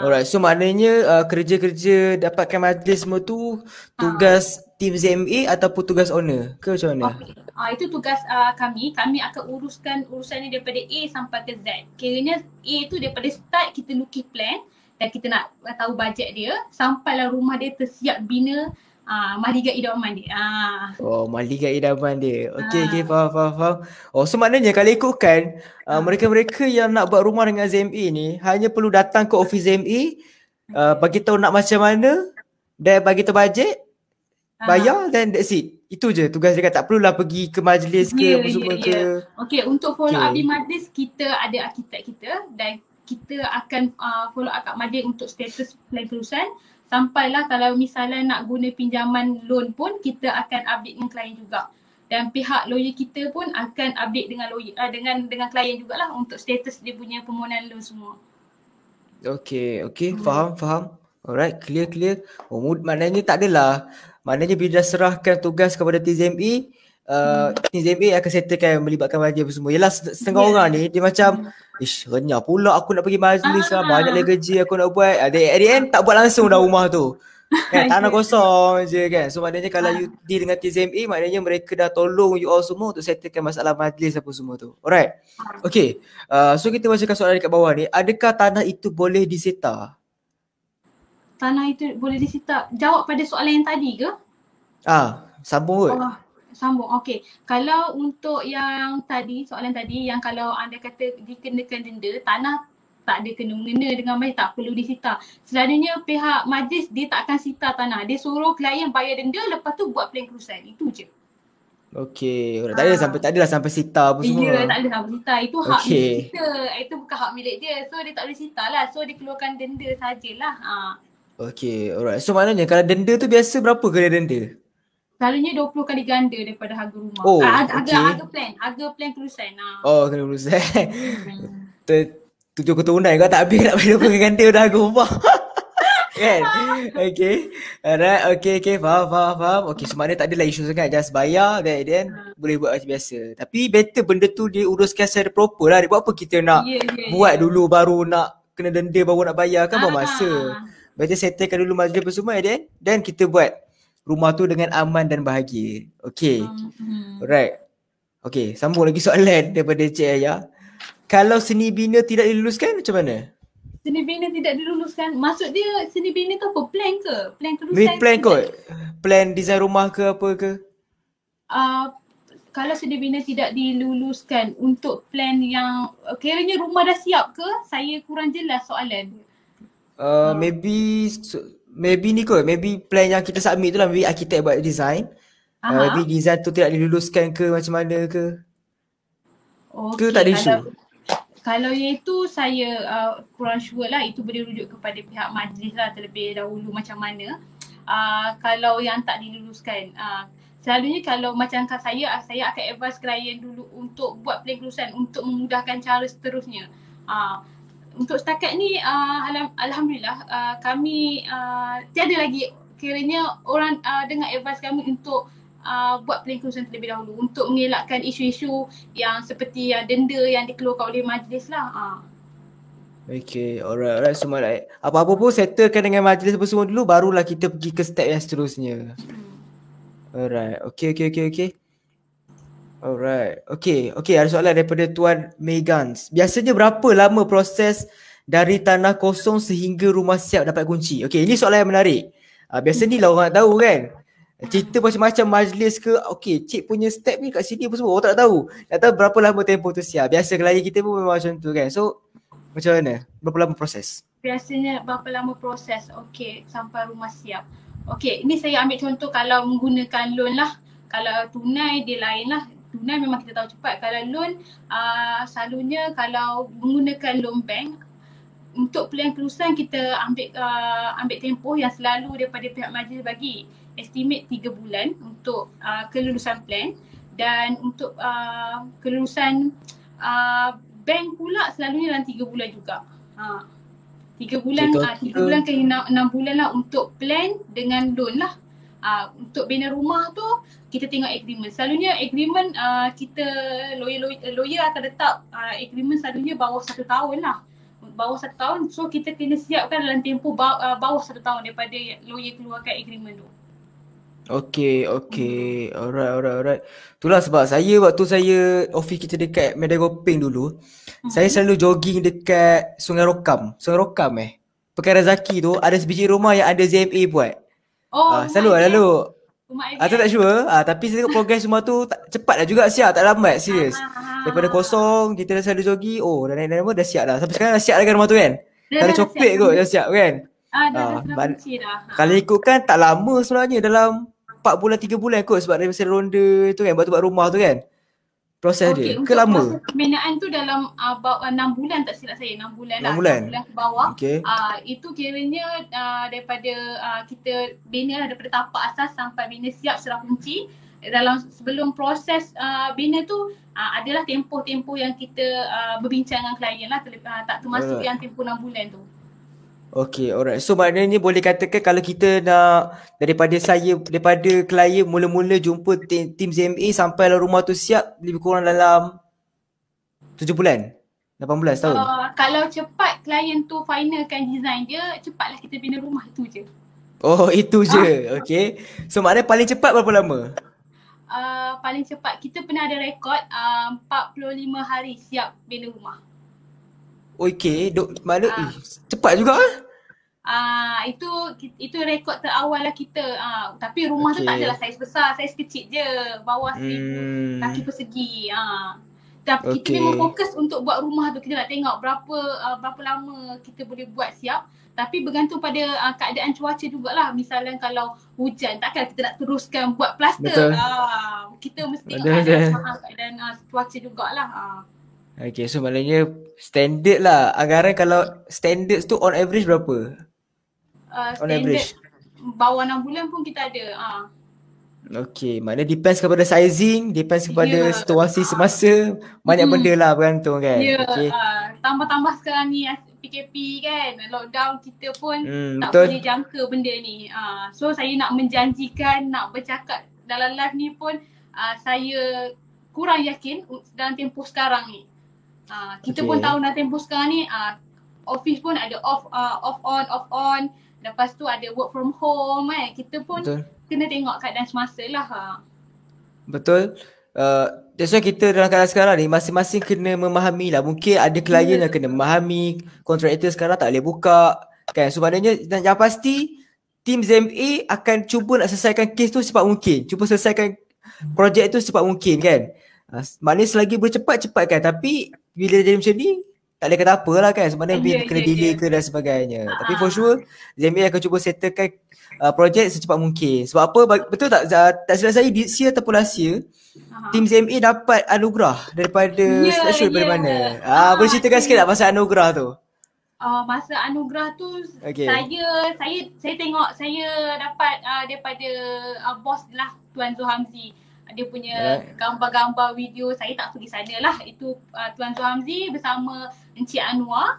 S4: Alright, so maknanya kerja-kerja dapatkan majlis semua tu tugas tim ZMA ataupun tugas owner ke macam mana?
S5: Okay. Itu tugas kami. Kami akan uruskan urusan ni daripada A sampai ke Z. Kiranya A tu daripada start kita lukis plan dan kita nak tahu bajet dia sampailah rumah dia tersiap bina mahligai idaman dia.
S4: Oh, mahligai idaman dia. Okay, faham. Oh, so maknanya kalau ikutkan mereka-mereka yang nak buat rumah dengan ZMA ni hanya perlu datang ke office ZMA, bagi tahu nak macam mana dan bagi tahu bajet, bayar dan that's it. Itu je tugas dia, tak perlulah pergi ke majlis ke apa semua ke.
S5: Okay, untuk follow up di majlis kita ada arkitek kita dan kita akan follow up kat majlis untuk status plan kelulusan. Sampailah kalau misalnya nak guna pinjaman loan pun kita akan update dengan klien juga. Dan pihak lawyer kita pun akan update dengan lawyer dengan klien jugalah untuk status dia punya permohonan loan semua. Okay, faham. Alright, clear. Oh, maknanya tak adalah. Maknanya bila dah serahkan tugas kepada TZMA, TZMA akan settlekan melibatkan majlis apa semua. Yelah setengah orang ni dia macam renyah pula aku nak pergi majlis lah, banyak lagi kerja aku nak buat. At the end tak buat langsung dah rumah tu. Kan tanah kosong je kan. So maknanya kalau you deal dengan TZMA, maknanya mereka dah tolong you all semua untuk settlekan masalah majlis apa semua tu. Alright. Okay. So kita bacakan soalan dekat bawah ni. Adakah tanah itu boleh disita? Tanah itu boleh disita. Jawab pada soalan yang tadi ke?
S4: Sambung kot.
S5: Sambung. Okey. Kalau untuk yang tadi, soalan tadi yang kalau anda kata dikenakan denda, tanah tak ada kena-mengena dengan majlis, tak perlu disita. Selalunya pihak majlis dia tak akan sita tanah. Dia suruh klien bayar denda, lepas tu buat plan kerusan. Itu je.
S4: Okey, tak adalah sampai sita apa semua.
S5: Ya, tak ada sampai sita. Itu hak
S4: Okey.
S5: milik kita. Itu bukan hak milik dia. So dia tak boleh sita lah. So dia keluarkan denda sajalah.
S4: Okey, alright. So maknanya kalau denda tu biasa berapa kena denda?
S5: Selalunya 20 kali ganda daripada harga rumah.
S4: Oh,
S5: Harga plan kerusan.
S4: Oh, kena urusan. Tujuh keturunan kau tak habis nak bayar 20 kali ganda dah harga rumah. Kan? Okay. Alright, okay, faham. Okay, so maknanya tak adalah isu sangat, just bayar then boleh buat macam biasa. Tapi better benda tu dia uruskan secara proper lah. Dia buat apa kita nak buat dulu baru nak kena denda baru nak bayar kan buang masa. Better settlekan dulu majlis apa semua then kita buat rumah tu dengan aman dan bahagia. Okay. Alright. Okay, sambung lagi soalan daripada Cik Ayah. Kalau seni bina tidak diluluskan macam mana?
S5: Seni bina tidak diluluskan. Maksud dia seni bina tu apa? Plan ke? Plan kerusan?
S4: Plan kot. Plan design rumah ke apa ke?
S5: Kalau seni bina tidak diluluskan untuk plan yang kiranya rumah dah siap ke? Saya kurang jelas soalan.
S4: Maybe ni kot. Maybe plan yang kita submit tu lah. Maybe arkitek buat design. Maybe design tu tidak diluluskan ke macam mana ke?
S5: Okay,
S4: ke tak ada isu?
S5: Kalau yang itu saya kurang sure lah, itu boleh rujuk kepada pihak majlis lah terlebih dahulu macam mana. Kalau yang tak diluluskan, selalunya kalau macam saya akan advise klien dulu untuk buat plan kerusan untuk memudahkan cara seterusnya. Untuk setakat ni alhamdulillah kami tiada lagi kiranya orang dengar advice kami untuk buat plan kerusan terlebih dahulu untuk mengelakkan isu-isu yang seperti denda yang dikeluarkan oleh majlis lah.
S4: Okay, alright. So apa-apa pun settlekan dengan majlis apa semua dulu, barulah kita pergi ke step yang seterusnya. Alright, okay. Alright, okay, ada soalan daripada Tuan Megans. Biasanya berapa lama proses dari tanah kosong sehingga rumah siap dapat kunci? Okay, ini soalan yang menarik. Biasa ni lah orang nak tahu kan. Cerita macam-macam majlis ke, okay, cik punya step ni kat sini apa semua, orang tak tahu. Tak tahu berapa lama tempoh tu siap. Biasa klien kita pun memang macam tu kan. So, macam mana? Berapa lama proses?
S5: Biasanya berapa lama proses? Okay, sampai rumah siap. Okay, ini saya ambil contoh kalau menggunakan loan lah. Kalau tunai dia lain lah. Tunai memang kita tahu cepat. Kalau loan, selalunya kalau menggunakan loan bank, untuk plan kerusan kita ambil tempoh yang selalu daripada pihak majlis bagi. Estimate 3 bulan untuk kelulusan plan, dan untuk kelulusan bank pula selalunya dalam 3 bulan juga. 3 bulan, 3 bulan ke 6 bulan lah untuk plan dengan loan lah. Untuk bina rumah tu kita tengok agreement. Selalunya agreement kita lawyer akan letak agreement selalunya bawah 1 tahun lah. Bawah 1 tahun, so kita kena siapkan dalam tempoh bawah 1 tahun daripada lawyer keluarkan agreement tu.
S4: Okay. Alright. Itulah sebab waktu saya office kita dekat Medan Gopeng dulu, saya selalu jogging dekat Sungai Rokam. Perkara Zaki tu ada sebiji rumah yang ada ZMA buat. Selalu. Saya tak sure. Tapi saya tengok progress rumah tu cepat lah juga, siap, tak lambat, serius. Daripada kosong kita dah selalu jogging, dah naik dah siap dah. Sampai sekarang dah siap lah kan rumah tu kan. Kalau copek kot dah siap kan.
S5: Dah kunci dah.
S4: Kalau ikutkan tak lama sebenarnya, dalam 4 bulan 3 bulan kot, sebab dari masa ronda tu kan, buat rumah tu kan. Proses dia ke lama?
S5: Proses pembinaan tu dalam 6 bulan tak silap saya, 6 bulan
S4: 6 bulan?
S5: 6 bulan ke bawah.
S4: Okay.
S5: Itu kiranya daripada kita bina lah, daripada tapak asas sampai bina siap serah kunci. Sebelum proses bina tu adalah tempoh-tempoh yang kita berbincang dengan klien lah, tak termasuk yang tempoh 6 bulan tu.
S4: Okay, alright. So maknanya boleh katakan kalau kita nak daripada klien mula-mula jumpa tim ZMA sampai rumah tu siap lebih kurang dalam 7 bulan? 18 tahun?
S5: Kalau cepat klien tu finalkan design dia, cepatlah kita bina rumah, itu je.
S4: Oh, itu je. Okay. So maknanya paling cepat berapa lama?
S5: Paling cepat kita pernah ada rekod 45 hari siap bina rumah.
S4: Okay, cepat juga
S5: itu rekod terawal lah kita. Tapi rumah tu tak adalah saiz besar, saiz kecil je, bawah 1000 kaki persegi. Tapi kita
S4: Okey.
S5: memang fokus untuk buat rumah tu. Kita nak tengok berapa lama kita boleh buat siap. Tapi bergantung pada keadaan cuaca jugalah. Misalnya kalau hujan, takkan kita nak teruskan buat plaster.
S4: Betul.
S5: Kita mesti tengok
S4: Betul.
S5: keadaan cuaca jugalah.
S4: Okay, so maknanya standard lah. Anggaran kalau standards tu on average berapa? On
S5: Standard
S4: average.
S5: bawah 6 bulan pun kita ada.
S4: Okay, maknanya depends kepada sizing, depends kepada
S5: Ya.
S4: situasi semasa, banyak benda lah bergantung kan.
S5: Ya,
S4: Okay.
S5: tambah-tambah sekarang ni PKP kan, lockdown, kita pun tak
S4: Betul.
S5: boleh jangka benda ni. So saya nak menjanjikan, nak bercakap dalam live ni pun saya kurang yakin dalam tempoh sekarang ni. Kita pun
S4: Okay.
S5: tahu dalam tempoh sekarang ni office pun ada off on. Lepas tu ada work from home kan. Kita pun
S4: Betul.
S5: kena tengok keadaan semasa lah.
S4: Betul. That's why kita dalam keadaan sekarang ni masing-masing kena memahami lah. Mungkin ada klien yang kena memahami, kontraktor sekarang tak boleh buka kan. So maknanya yang pasti tim ZMA akan cuba nak selesaikan kes tu secepat mungkin. Cuba selesaikan projek tu secepat mungkin kan. Maknanya selagi boleh cepat kan. Tapi bila jadi macam ni tak boleh kata apa lah kan. Sebenarnya kena delay ke dan sebagainya. Tapi for sure ZMA akan cuba settlekan projek secepat mungkin. Sebab apa? Betul tak? Tak silap saya this year ataupun last year tim ZMA dapat anugerah daripada slideshow daripada mana? Boleh ceritakan sikit tak pasal anugerah tu?
S5: Masa anugerah tu
S4: Okay.
S5: saya tengok saya dapat daripada bos lah Tuan Zulhamzi. Dia punya gambar-gambar video, saya tak pergi sana lah. Itu Tuan Zulhamzi bersama Encik Anwar,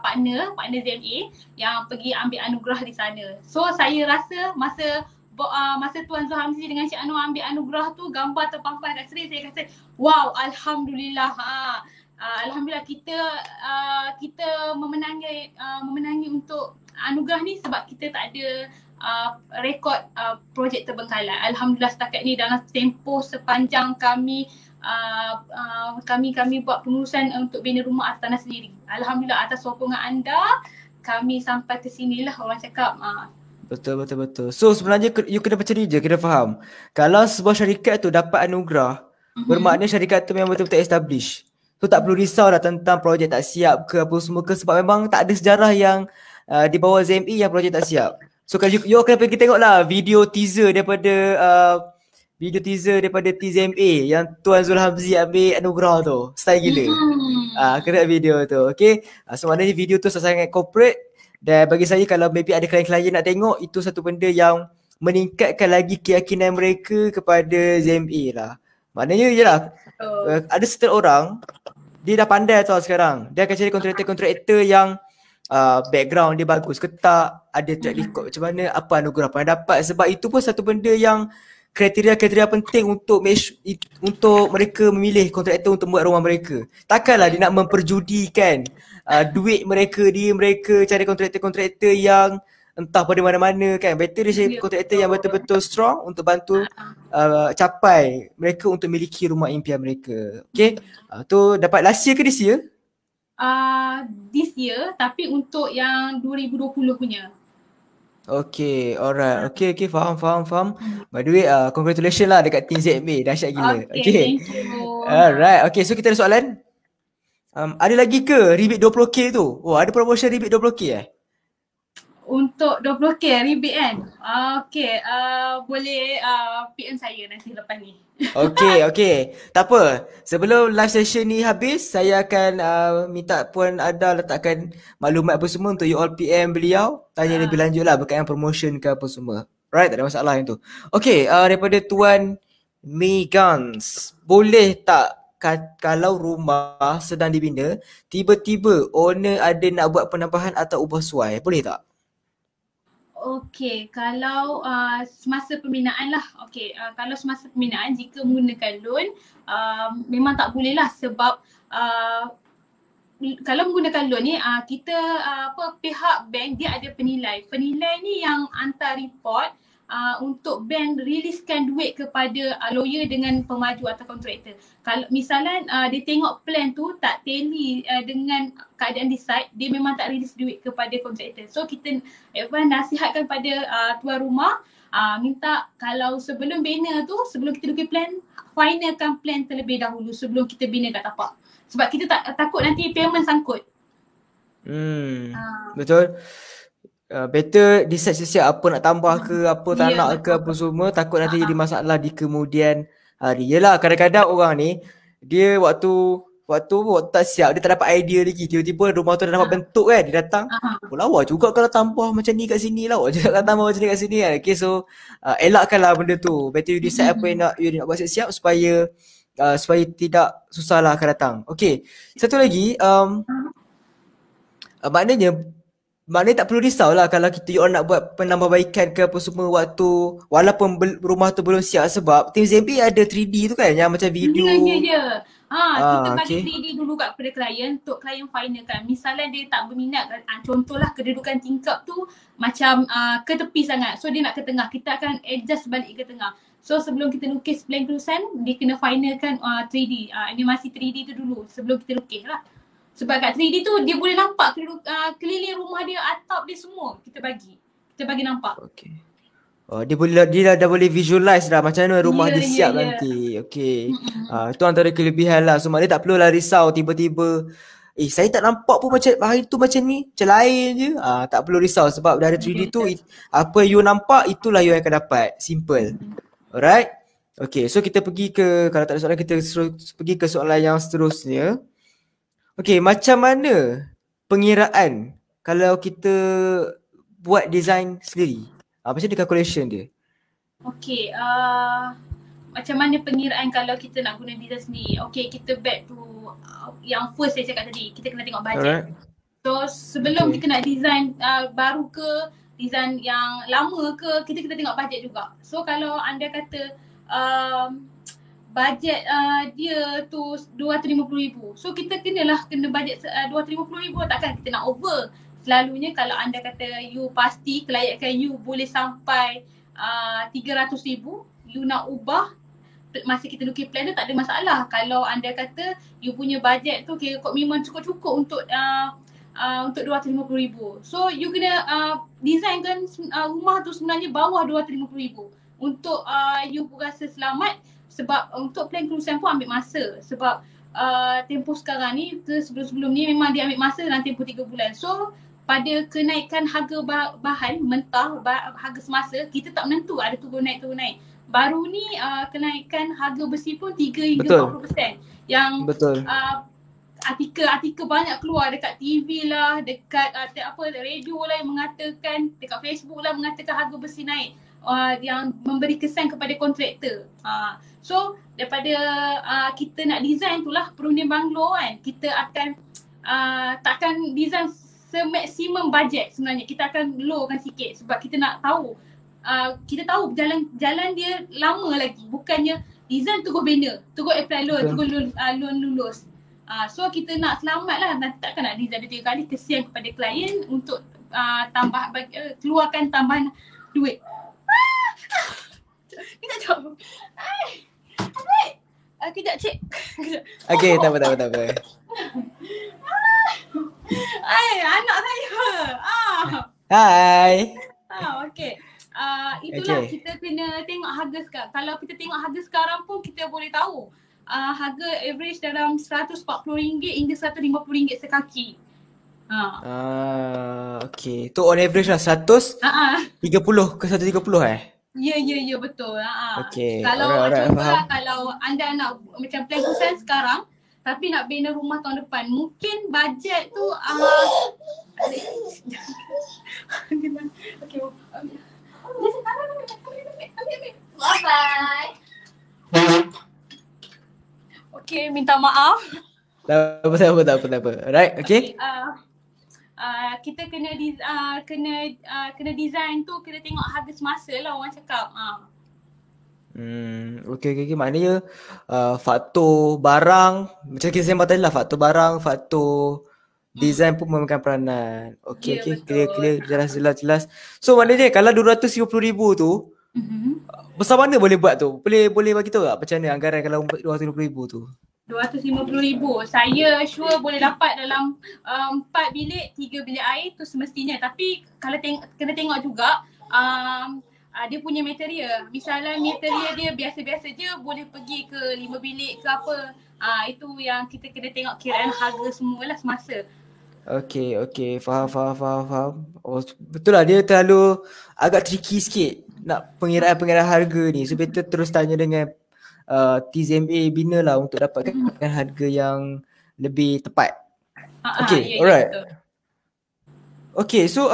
S5: partner ZMA yang pergi ambil anugerah di sana. So saya rasa masa Tuan Zulhamzi dengan Encik Anwar ambil anugerah tu, gambar terpampang kat skrin, saya kata wow, alhamdulillah. Alhamdulillah kita memenangi untuk anugerah ni sebab kita tak ada rekod projek terbengkalai. Alhamdulillah setakat ni dalam tempoh sepanjang kami buat pengurusan untuk bina rumah atas tanah sendiri. Alhamdulillah atas sokongan anda kami sampai ke sinilah, orang cakap.
S4: Betul. So sebenarnya you kena macam ni je, kena faham. Kalau sebuah syarikat tu dapat anugerah, bermakna syarikat tu memang betul-betul establish. So tak perlu risau lah tentang projek tak siap ke apa semua ke, sebab memang tak ada sejarah yang di bawah ZME yang projek tak siap. So kalau you akan pergi tengok lah video teaser daripada TZMA yang Tuan Zulhamzi ambil anugerah tu. Style gila. Kena video tu. Okay. So maknanya video tu sangat corporate. Dan bagi saya kalau maybe ada klien-klien nak tengok, itu satu benda yang meningkatkan lagi keyakinan mereka kepada ZMA lah. Maknanya yelah, ada setengah orang, dia dah pandai tau sekarang. Dia akan cari kontraktor-kontraktor yang background dia bagus ke tak, ada track record macam mana, apa anugerah pernah dapat. Sebab itu pun satu benda yang kriteria-kriteria penting untuk mereka memilih kontraktor untuk buat rumah mereka. Takkanlah dia nak memperjudikan duit mereka cari kontraktor-kontraktor yang entah pada mana-mana kan. Better dia cari kontraktor yang betul-betul strong untuk bantu capai mereka untuk miliki rumah impian mereka. Okay, tu dapat last year ke this year?
S5: This year, tapi untuk yang 2020 punya.
S4: Okay, alright. Okay, faham. By the way, congratulations lah dekat Team ZMA. Dahsyat gila.
S5: Okay, thank you.
S4: Alright, okay, so kita ada soalan. Ada lagi ke rebate 20k tu? Oh, ada promotion rebate 20k
S5: Untuk 20k rebate kan? Okay, boleh PM saya nanti lepas ni.
S4: Okay. Tak apa. Sebelum live session ni habis, saya akan minta Puan Ada letakkan maklumat apa semua untuk you all PM beliau. Tanya lebih lanjut lah berkaitan promotion ke apa semua. Right, tak ada masalah yang tu. Okay, daripada Tuan Megans, boleh tak kalau rumah sedang dibina, tiba-tiba owner ada nak buat penambahan atau ubah suai, boleh tak?
S5: Okey, kalau semasa pembinaan lah. Okey, kalau semasa pembinaan jika menggunakan loan, memang tak boleh lah sebab kalau menggunakan loan ni kita pihak bank dia ada penilai. Penilai ni yang hantar report untuk bank riliskan duit kepada lawyer dengan pemaju atau kontraktor. Kalau misalnya dia tengok plan tu tak tally dengan keadaan di site, dia memang tak rilis duit kepada kontraktor. So kita nasihatkan pada tuan rumah, minta kalau sebelum banner tu, sebelum kita lukis plan, finalkan plan terlebih dahulu sebelum kita bina kat tapak. Sebab kita takut nanti payment sangkut.
S4: Betul. Better decide siap apa nak tambah ke, apa tak nak ke, apa semua. Takut nanti jadi masalah di kemudian hari. Yelah, kadang-kadang orang ni dia waktu tak siap, dia tak dapat idea lagi. Tiba-tiba rumah tu dah dapat bentuk kan, dia datang, lawa juga kalau tambah macam ni kat sini, lawa juga kalau tambah macam ni kat sini kan. Okay, so elakkanlah benda tu. Better you decide apa yang you nak buat siap-siap supaya tidak susah lah akan datang. Okay, satu lagi, maknanya tak perlu risau lah kalau you nak buat penambahbaikan ke apa semua waktu, walaupun rumah tu belum siap, sebab Tim ZB ada 3D tu kan yang macam video.
S5: Ya. Kita bagi 3D dulu kat kepada klien untuk klien final kan. Misalnya dia tak berminat, contohlah kedudukan tingkap tu macam ke tepi sangat. So dia nak ke tengah, kita akan adjust balik ke tengah. So sebelum kita lukis plan kelulusan, dia kena finalkan 3D, animasi 3D tu dulu sebelum kita lukis lah. Sebab kat 3D tu dia boleh nampak keliling rumah dia, atap dia semua kita bagi nampak. Okay. Dia dah boleh visualize dah macam mana rumah dia siap nanti. Okay. Itu antara kelebihan lah. So maknanya tak perlulah risau tiba-tiba saya tak nampak pun macam hari tu macam ni, macam lain je. Tak perlu risau sebab dah ada 3D tu, apa you nampak itulah you akan dapat. Simple. Alright. Okay, so kita pergi ke, kalau tak ada soalan kita pergi ke soalan yang seterusnya. Okay, macam mana pengiraan kalau kita buat design sendiri? Macam mana calculation dia? Okay, macam mana pengiraan kalau kita nak guna design sendiri? Okay, kita back to yang first saya cakap tadi, kita kena tengok budget. Alright. So sebelum kita nak design baru ke, design yang lama ke, kita kena tengok budget juga. So kalau anda kata budget dia tu RM250,000. So kita kena budget RM250,000, takkan kita nak over. Selalunya kalau anda kata you pasti kelayakan you boleh sampai RM300,000, you nak ubah masa kita lukis plan tu tak ada masalah. Kalau anda kata you punya budget tu kira memang cukup-cukup untuk RM250,000. So you kena designkan rumah tu sebenarnya bawah RM250,000 untuk you rasa selamat. Sebab untuk plan kelulusan pun ambil masa. Sebab tempoh sekarang ni ke sebelum-sebelum ni memang dia ambil masa dalam tempoh 3 bulan. So pada kenaikan harga bahan mentah, harga semasa, kita tak menentu ada turun naik. Baru ni kenaikan harga besi pun 3 hingga 40%. Yang artikel banyak keluar dekat TV lah, dekat radio lah yang mengatakan, dekat Facebook lah mengatakan harga besi naik. Yang memberi kesan kepada kontraktor. So daripada kita nak design tu lah perunding banglo kan, kita akan takkan design semaksimum budget sebenarnya. Kita akan lowkan sikit sebab kita nak tahu jalan dia lama lagi. Bukannya design terus banner, terus apply loan, terus loan lulus. So kita nak selamat lah, takkan nak design 2-3 kali, kesian kepada klien untuk keluarkan tambahan duit. Kita jom. Kejap cik.
S4: Okay, tak apa.
S5: Anak saya.
S4: Hai.
S5: Okay. Itulah kita kena tengok harga sekarang. Kalau kita tengok harga sekarang pun kita boleh tahu harga average dalam RM140 hingga RM150 sekaki.
S4: Okay. Tu on average lah 130 ke 130
S5: Ya betul.
S4: Okay.
S5: Kalau contohlah kalau anda nak macam plan kelulusan sekarang tapi nak bina rumah tahun depan, mungkin bajet tu okay. Bye. Okay, minta maaf.
S4: Tak apa. Alright, okay.
S5: Kita kena design tu, kena tengok harga semasa lah orang cakap.
S4: Okay. Maknanya faktor barang, macam kita sembang tadi lah, faktor barang, faktor design pun memainkan peranan. Okay, clear, jelas. So maknanya kalau RM250,000 tu Besar mana boleh buat tu? Boleh bagi tahu tak macam mana anggaran kalau RM250,000 tu?
S5: RM250,000. Saya sure boleh dapat dalam 4 bilik, 3 bilik air tu semestinya. Tapi kalau kena tengok juga dia punya material. Misalnya material dia biasa-biasa je, boleh pergi ke 5 bilik ke apa. Itu yang kita kena tengok kiraan harga semualah semasa.
S4: Okay. Faham. Oh, betul lah, dia terlalu agak tricky sikit nak pengiraan harga ni. So better terus tanya dengan TZMA Bina lah untuk dapatkan harga yang lebih tepat. Okay, alright. Okay, so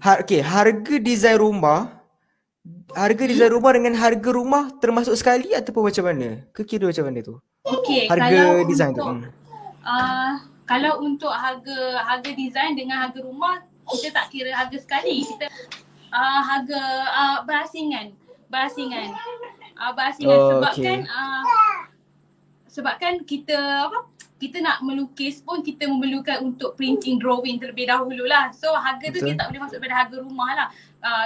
S4: harga design rumah dengan harga rumah termasuk sekali ataupun macam mana? Kira macam mana tu?
S5: Okay,
S4: harga design tu.
S5: Kalau untuk harga design dengan harga rumah, kita tak kira harga sekali. Kita harga berasingan. Sebabkan kita nak melukis pun kita memerlukan untuk printing drawing terlebih dahulu lah. So harga tu dia tak boleh masuk pada harga rumah lah.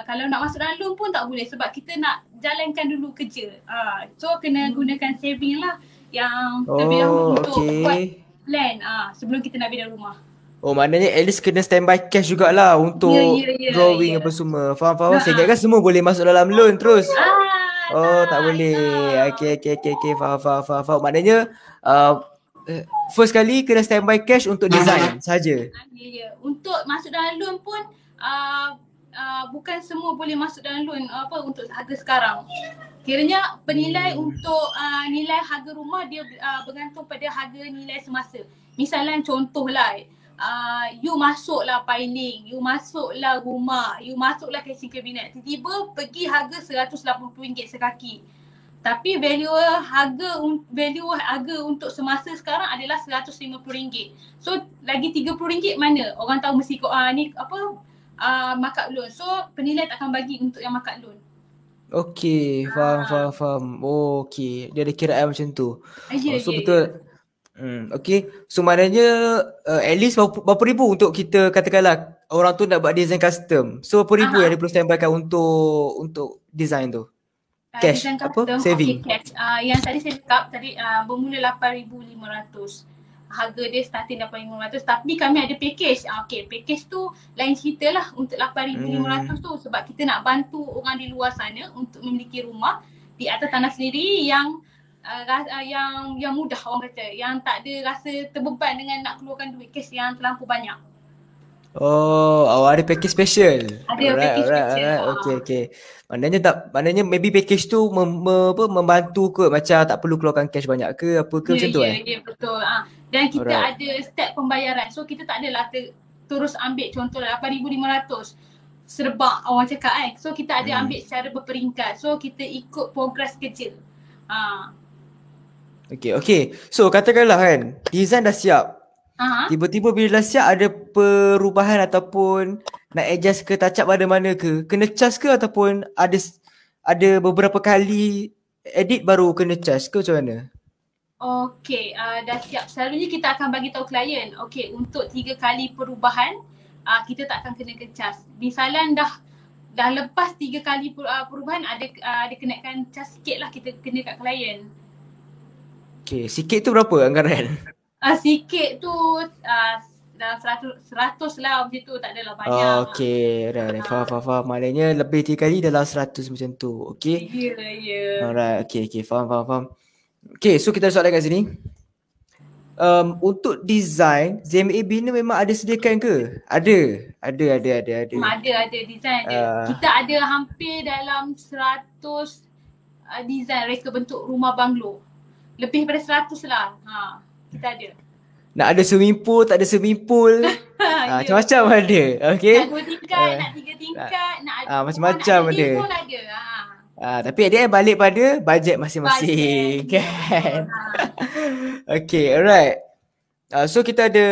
S5: Kalau nak masuk dalam loan pun tak boleh sebab kita nak jalankan dulu kerja. So kena gunakan saving lah yang terlebih dahulu untuk buat plan sebelum kita nak bina rumah. Oh,
S4: maknanya at least kena standby cash jugalah untuk drawing apa semua. Faham. Saya ingatkan semua boleh masuk dalam loan terus. Tak boleh. Okay. Faham. Maknanya first kali kena standby cash untuk design saja.
S5: Untuk masuk dalam loan pun bukan semua boleh masuk dalam loan untuk harga sekarang. Kiranya penilai untuk nilai harga rumah dia bergantung pada harga nilai semasa. Misalnya contohlah you masuklah piling, you masuklah rumah, you masuklah casing kabinet. Tiba-tiba pergi harga RM180 sekaki. Tapi value harga untuk semasa sekarang adalah RM150. So lagi RM30 mana? Orang tahu mesti markup loan. So penilai takkan bagi untuk yang markup loan.
S4: Okay, faham. Okay, dia ada kiraan macam tu. Betul. Okay, so maknanya at least berapa ribu untuk kita katakanlah orang tu nak buat design custom. So berapa ribu yang dia perlu standbykan untuk design tu? Cash saving?
S5: Okay, cash. Yang tadi saya cakap tadi bermula RM8,500. Harga dia starting RM8,500 tapi kami ada package. Package tu lain cerita lah untuk RM8,500 tu sebab kita nak bantu orang di luar sana untuk memiliki rumah di atas tanah sendiri yang mudah orang kata, yang tak ada rasa terbeban dengan nak keluarkan duit cash yang terlampau banyak.
S4: Ada package special.
S5: Package special.
S4: Okay. Maknanya maybe package tu membantu ke macam tak perlu keluarkan cash banyak ke apa ke macam tu
S5: Ya, betul. Dan kita ada step pembayaran. So kita tak adalah terus ambil contoh RM8,500 serbak orang cakap kan. So kita ada ambil secara berperingkat. So kita ikut progress kerja.
S4: Okay. So katakanlah kan design dah siap. Tiba-tiba bila dah siap ada perubahan ataupun nak adjust ke touch up mana ke, kena charge ke ataupun ada beberapa kali edit baru kena charge ke macam mana?
S5: Okay, dah siap. Selalunya kita akan bagi tahu klien, untuk 3 kali perubahan kita tak akan kena charge. Misalnya dah lepas 3 kali perubahan ada kenaikan charge sikit lah kita kena kat klien.
S4: Okay, sikit tu berapa anggaran?
S5: Sikit tu dalam 100 lah macam tu, tak adalah banyak.
S4: Okay, faham. Maknanya lebih 3 kali dalam 100 macam tu. Okay.
S5: Ya.
S4: Alright, okay, faham. Okay, so kita ada soalan kat sini. Untuk design, ZMA Bina memang ada sediakan ke? Ada.
S5: Ada design ada. Kita ada hampir dalam 100 design reka bentuk rumah banglo. Lebih daripada 100 lah. Kita ada.
S4: Nak ada swimming pool, tak ada swimming pool. Macam-macam ada. Okay.
S5: Nak 2 tingkat, nak 3 tingkat, nak ada
S4: macam-macam ada. Tapi dia balik pada bajet masing-masing. Kan? Okay, alright. So kita ada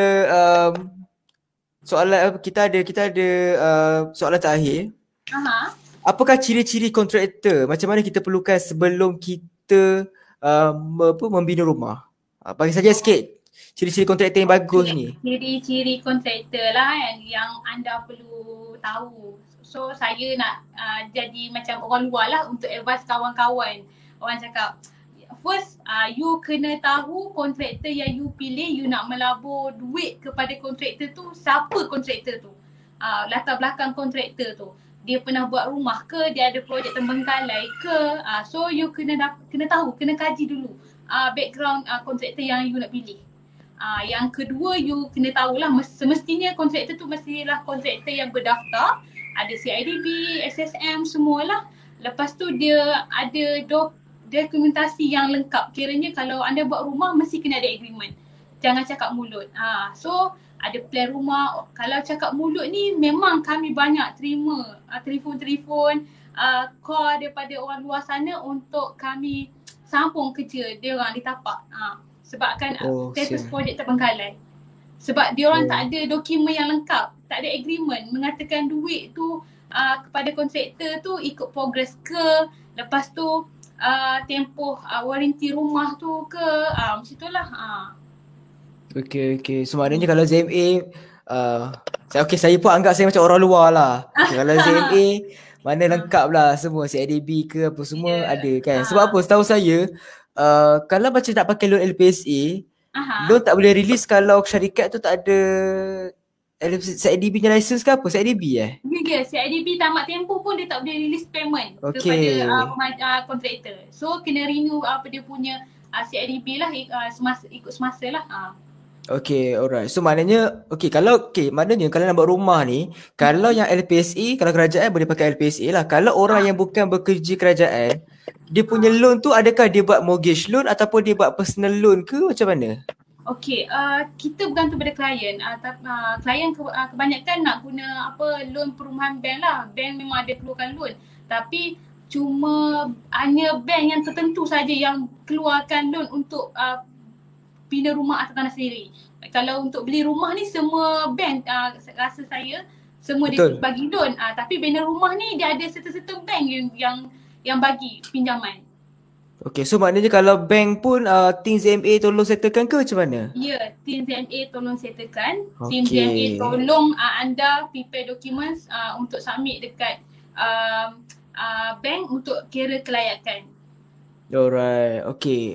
S4: soalan, kita ada soalan terakhir. Apakah ciri-ciri kontraktor? Macam mana kita perlukan sebelum kita membina rumah? Bagi saja sikit ciri-ciri kontraktor yang bagus ni.
S5: Ciri-ciri kontraktor lah yang anda perlu tahu So saya nak jadi macam orang luar lah untuk advise kawan-kawan. Orang cakap, first you kena tahu kontraktor yang you pilih, you nak melabur duit kepada kontraktor tu, siapa kontraktor tu, latar belakang kontraktor tu, dia pernah buat rumah ke, dia ada projek terbengkalai ke. So you kena tahu, kena kaji dulu background kontraktor yang you nak pilih. Yang kedua, you kena tahulah semestinya kontraktor tu mestilah kontraktor yang berdaftar, ada CIDB, SSM semualah. Lepas tu dia ada dokumentasi yang lengkap. Kiranya kalau anda buat rumah mesti kena ada agreement. Jangan cakap mulut. So ada plan rumah. Kalau cakap mulut ni memang kami banyak terima telefon-telefon, call daripada orang luar sana untuk kami sambung kerja dia orang di tapak. Sebabkan status projek terbengkalai. Sebab dia orang tak ada dokumen yang lengkap, tak ada agreement mengatakan duit tu kepada kontraktor tu ikut progress ke, lepas tu tempoh warranty rumah tu ke, macam itulah.
S4: Okay. So maknanya kalau ZMA, saya pun anggap saya macam orang luar lah. Kalau ZMA, mana lengkap lah semua, CIDB ke apa semua ada kan. Sebab apa, setahu saya, kalau macam nak pakai loan LPSA, loan tak boleh release kalau syarikat tu tak ada CIDB punya license ke apa? CIDB
S5: Ya, CIDB tamat tempoh pun dia tak boleh release payment kepada kontraktor. So kena renew dia punya CIDB lah, ikut semasa lah.
S4: Okay, alright. So maknanya, maknanya kalau nak buat rumah ni, kalau yang LPSA, kalau kerajaan boleh pakai LPSA lah. Kalau orang yang bukan bekerja kerajaan, dia punya loan tu adakah dia buat mortgage loan ataupun dia buat personal loan ke macam mana?
S5: Okay, kita bergantung pada klien. Klien kebanyakan nak guna loan perumahan bank lah. Bank memang ada keluarkan loan. Tapi cuma hanya bank yang tertentu saja yang keluarkan loan untuk bina rumah atau tanah sendiri. Kalau untuk beli rumah ni semua bank rasa saya semua dia bagi loan. Tapi bina rumah ni dia ada certain bank yang bagi pinjaman.
S4: Okay, so maknanya kalau bank pun Team ZMA tolong settlekan ke macam mana?
S5: Ya, Team ZMA tolong settlekan. Team ZMA tolong anda prepare documents untuk submit dekat bank untuk kira kelayakan.
S4: Alright,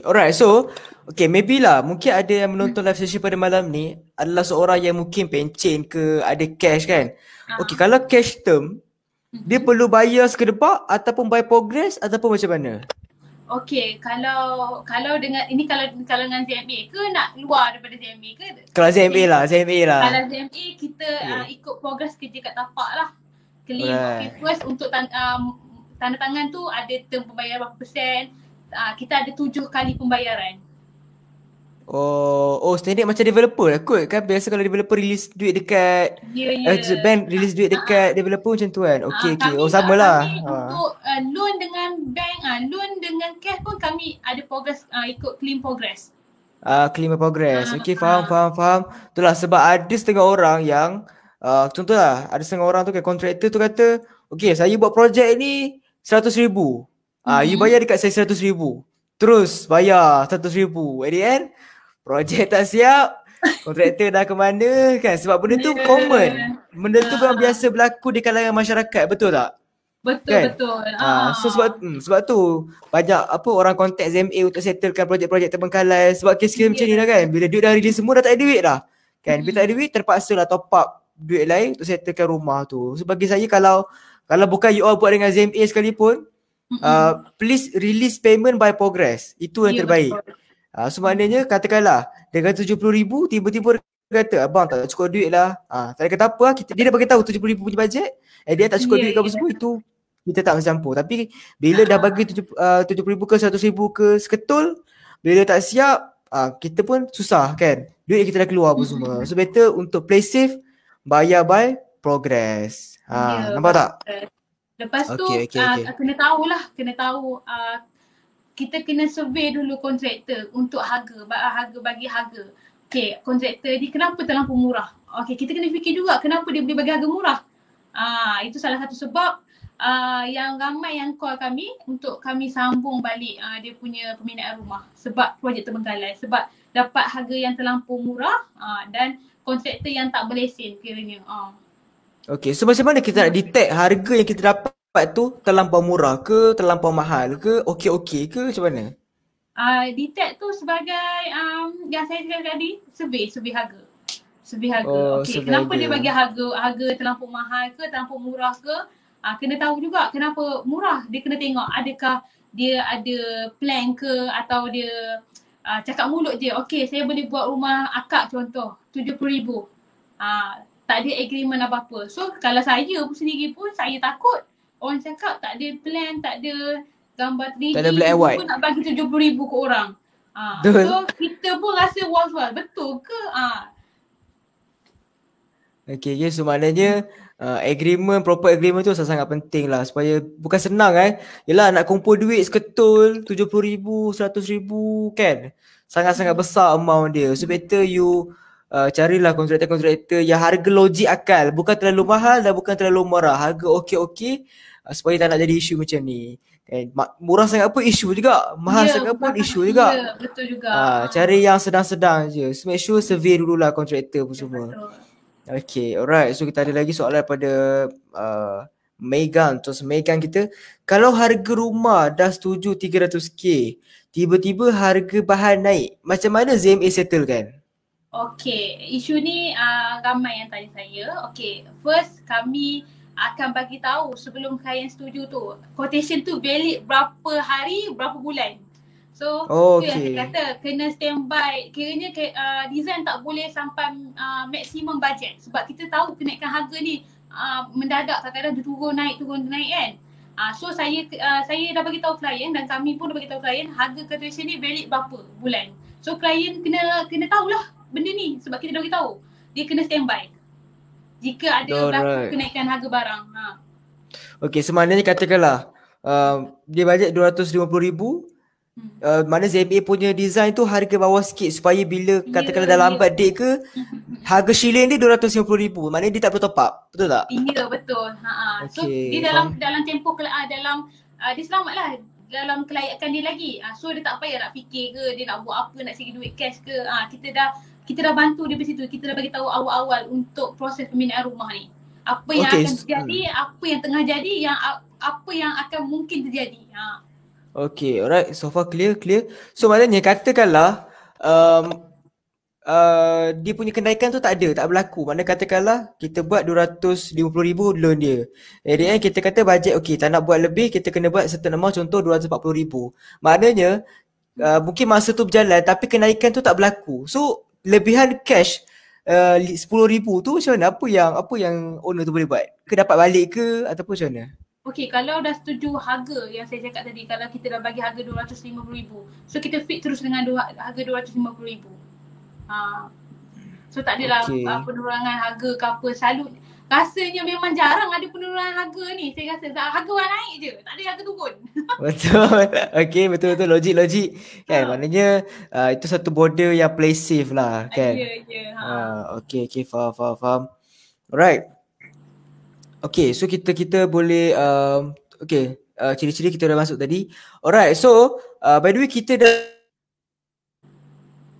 S4: alright, so maybe lah mungkin ada yang menonton live session pada malam ni adalah seorang yang mungkin pencen ke, ada cash kan. Okay, kalau cash term, dia perlu bayar sekedepak ataupun by progress ataupun macam mana?
S5: Okay, kalau dengan ini kalau dengan ZMA ke nak luar daripada ZMA ke?
S4: Kalau ZMA lah.
S5: Kalau ZMA kita ikut progress kerja kat tapak lah. Claim. Okay, first untuk tanda tangan tu ada term pembayaran berapa persen. Kita ada 7 kali pembayaran.
S4: Standard macam developer lah kot kan. Biasa kalau developer release duit dekat bank release duit dekat developer macam tu kan. Okay. Sama lah.
S5: Untuk loan dengan bank, loan dengan cash pun kami ada progress, ikut claim progress.
S4: Claim progress. Okay, faham. Itulah sebab ada setengah orang yang contohlah ada setengah orang tu kan, kontraktor tu kata, okay, saya buat projek ni 100,000. You bayar dekat saya 100,000. Terus bayar 100,000. At the end, projek tak siap, kontraktor dah ke mana kan. Sebab benda tu common. Benda tu memang biasa berlaku di kalangan masyarakat, betul tak?
S5: Betul.
S4: So sebab tu banyak orang contact ZMA untuk settlekan projek-projek terbengkalai. Sebab kes-kes macam ni lah kan. Bila duit dah release semua dah tak ada duit dah. Kan, bila tak ada duit terpaksa lah top up duit lain untuk settlekan rumah tu. So bagi saya kalau bukan you all buat dengan ZMA sekalipun, please release payment by progress. Itu yang terbaik. So maknanya katakanlah dengan 70,000 tiba-tiba kata abang tak cukup duit lah. Tak kata apa, dia dah bagi tahu 70,000 punya bajet. Dia tak cukup duit ke apa semua, itu kita tak mencampur. Tapi bila dah bagi 70,000 ke 100,000 ke seketul, bila tak siap, kita pun susah kan. Duit kita dah keluar apa semua. So better untuk play safe, bayar by progress. Nampak tak?
S5: Lepas tu kena tahu kita kena survey dulu kontraktor untuk harga bagi harga. Okay, kontraktor ni kenapa terlampau murah? Okay, kita kena fikir juga kenapa dia boleh bagi harga murah. Itu salah satu sebab yang ramai yang call kami untuk kami sambung balik dia punya peminat rumah sebab projek terbengkalai, sebab dapat harga yang terlampau murah dan kontraktor yang tak berlesen kiranya.
S4: Okay, so macam mana kita nak detect harga yang kita dapat tu terlampau murah ke, terlampau mahal ke, okey-okey ke, macam mana?
S5: Detect tu sebagai yang saya cakap tadi, survey harga. Survey harga.
S4: Oh,
S5: Okey,
S4: survey
S5: kenapa
S4: harga.
S5: dia bagi harga terlampau mahal ke, terlampau murah ke? Kena tahu juga kenapa murah. Dia kena tengok adakah dia ada plan ke atau dia cakap mulut je. Okey, saya boleh buat rumah akak contoh, 70,000. Tak ada agreement apa-apa. So kalau saya pun sendiri pun saya takut. Orang cakap tak ada plan, tak ada gambar 3D,
S4: Tak ada black and white.
S5: pun nak bagi 70,000 ke orang.
S4: Betul.
S5: So kita pun rasa was-was. Betul ke?
S4: Okay, so maknanya proper agreement tu sangat penting lah supaya bukan senang Yelah nak kumpul duit seketul 70,000, 100,000 kan. Sangat-sangat besar amount dia. So better you carilah kontraktor-kontraktor yang harga logik akal. Bukan terlalu mahal dan bukan terlalu murah. Harga okey-okey supaya tak nak jadi isu macam ni. Murah sangat pun isu juga. Mahal sangat pun isu juga.
S5: Ya, betul juga.
S4: Cari yang sedang-sedang je. So make sure survey dululah kontraktor pun semua.
S5: Betul.
S4: Okay, alright. So kita ada lagi soalan pada Megan. Terus Megan kita, kalau harga rumah dah setuju 300k, tiba-tiba harga bahan naik, macam mana ZMA settlekan?
S5: Okay, isu ni ramai yang tanya saya. Okay, first kami akan bagi tahu sebelum klien setuju tu. Quotation tu valid berapa hari, berapa bulan. So, tu yang saya kata kena standby. Kiranya design tak boleh sampai maksimum budget. Sebab kita tahu kenaikan harga ni mendadak, kadang-kadang dia turun naik kan. So saya dah bagi tahu klien dan kami pun dah bagi tahu klien harga quotation ni valid berapa bulan. So klien kena tahulah benda ni sebab kita dah bagi tahu. Dia kena standby jika ada berlaku kenaikan harga barang.
S4: Okay, semaknanya katakanlah dia bajet 250,000. Mana ZMA punya design tu harga bawah sikit supaya bila katakanlah dah lambat date ke, harga shilling dia 250,000. Maknanya dia tak perlu top up. Betul tak?
S5: Ya, betul. So dia dalam tempoh dia selamatlah dalam kelayakan dia lagi. So dia tak payah nak fikir ke dia nak buat apa, nak cari duit cash ke. Kita dah bantu dia di situ. Kita dah bagi tahu awal-awal untuk proses pembinaan rumah ni. Apa yang akan terjadi, apa yang tengah jadi, apa yang akan mungkin terjadi.
S4: Okay, alright. So far clear. So maknanya katakanlah dia punya kenaikan tu tak berlaku. Maknanya katakanlah kita buat 250,000 loan dia. Jadi kita kata bajet okay, tak nak buat lebih, kita kena buat certain amount, contoh 240,000. Maknanya mungkin masa tu berjalan tapi kenaikan tu tak berlaku. So lebihan cash 10,000 tu macam mana? Apa yang owner tu boleh buat? Ke dapat balik ke ataupun macam mana?
S5: Okay, kalau dah setuju harga yang saya cakap tadi, kalau kita dah bagi harga 250,000, so kita fit terus dengan harga 250,000. So tak adalah penurunan harga ke apa. Selalu rasanya memang jarang ada penurunan harga ni. Saya rasa harga orang naik je, tak ada harga turun.
S4: Betul. Okay, betul. Logik kan. Maknanya itu satu border yang play safe lah kan.
S5: Ya.
S4: Okay, faham. Alright. Okay, so kita boleh ciri-ciri kita dah masuk tadi. Alright, so by the way kita dah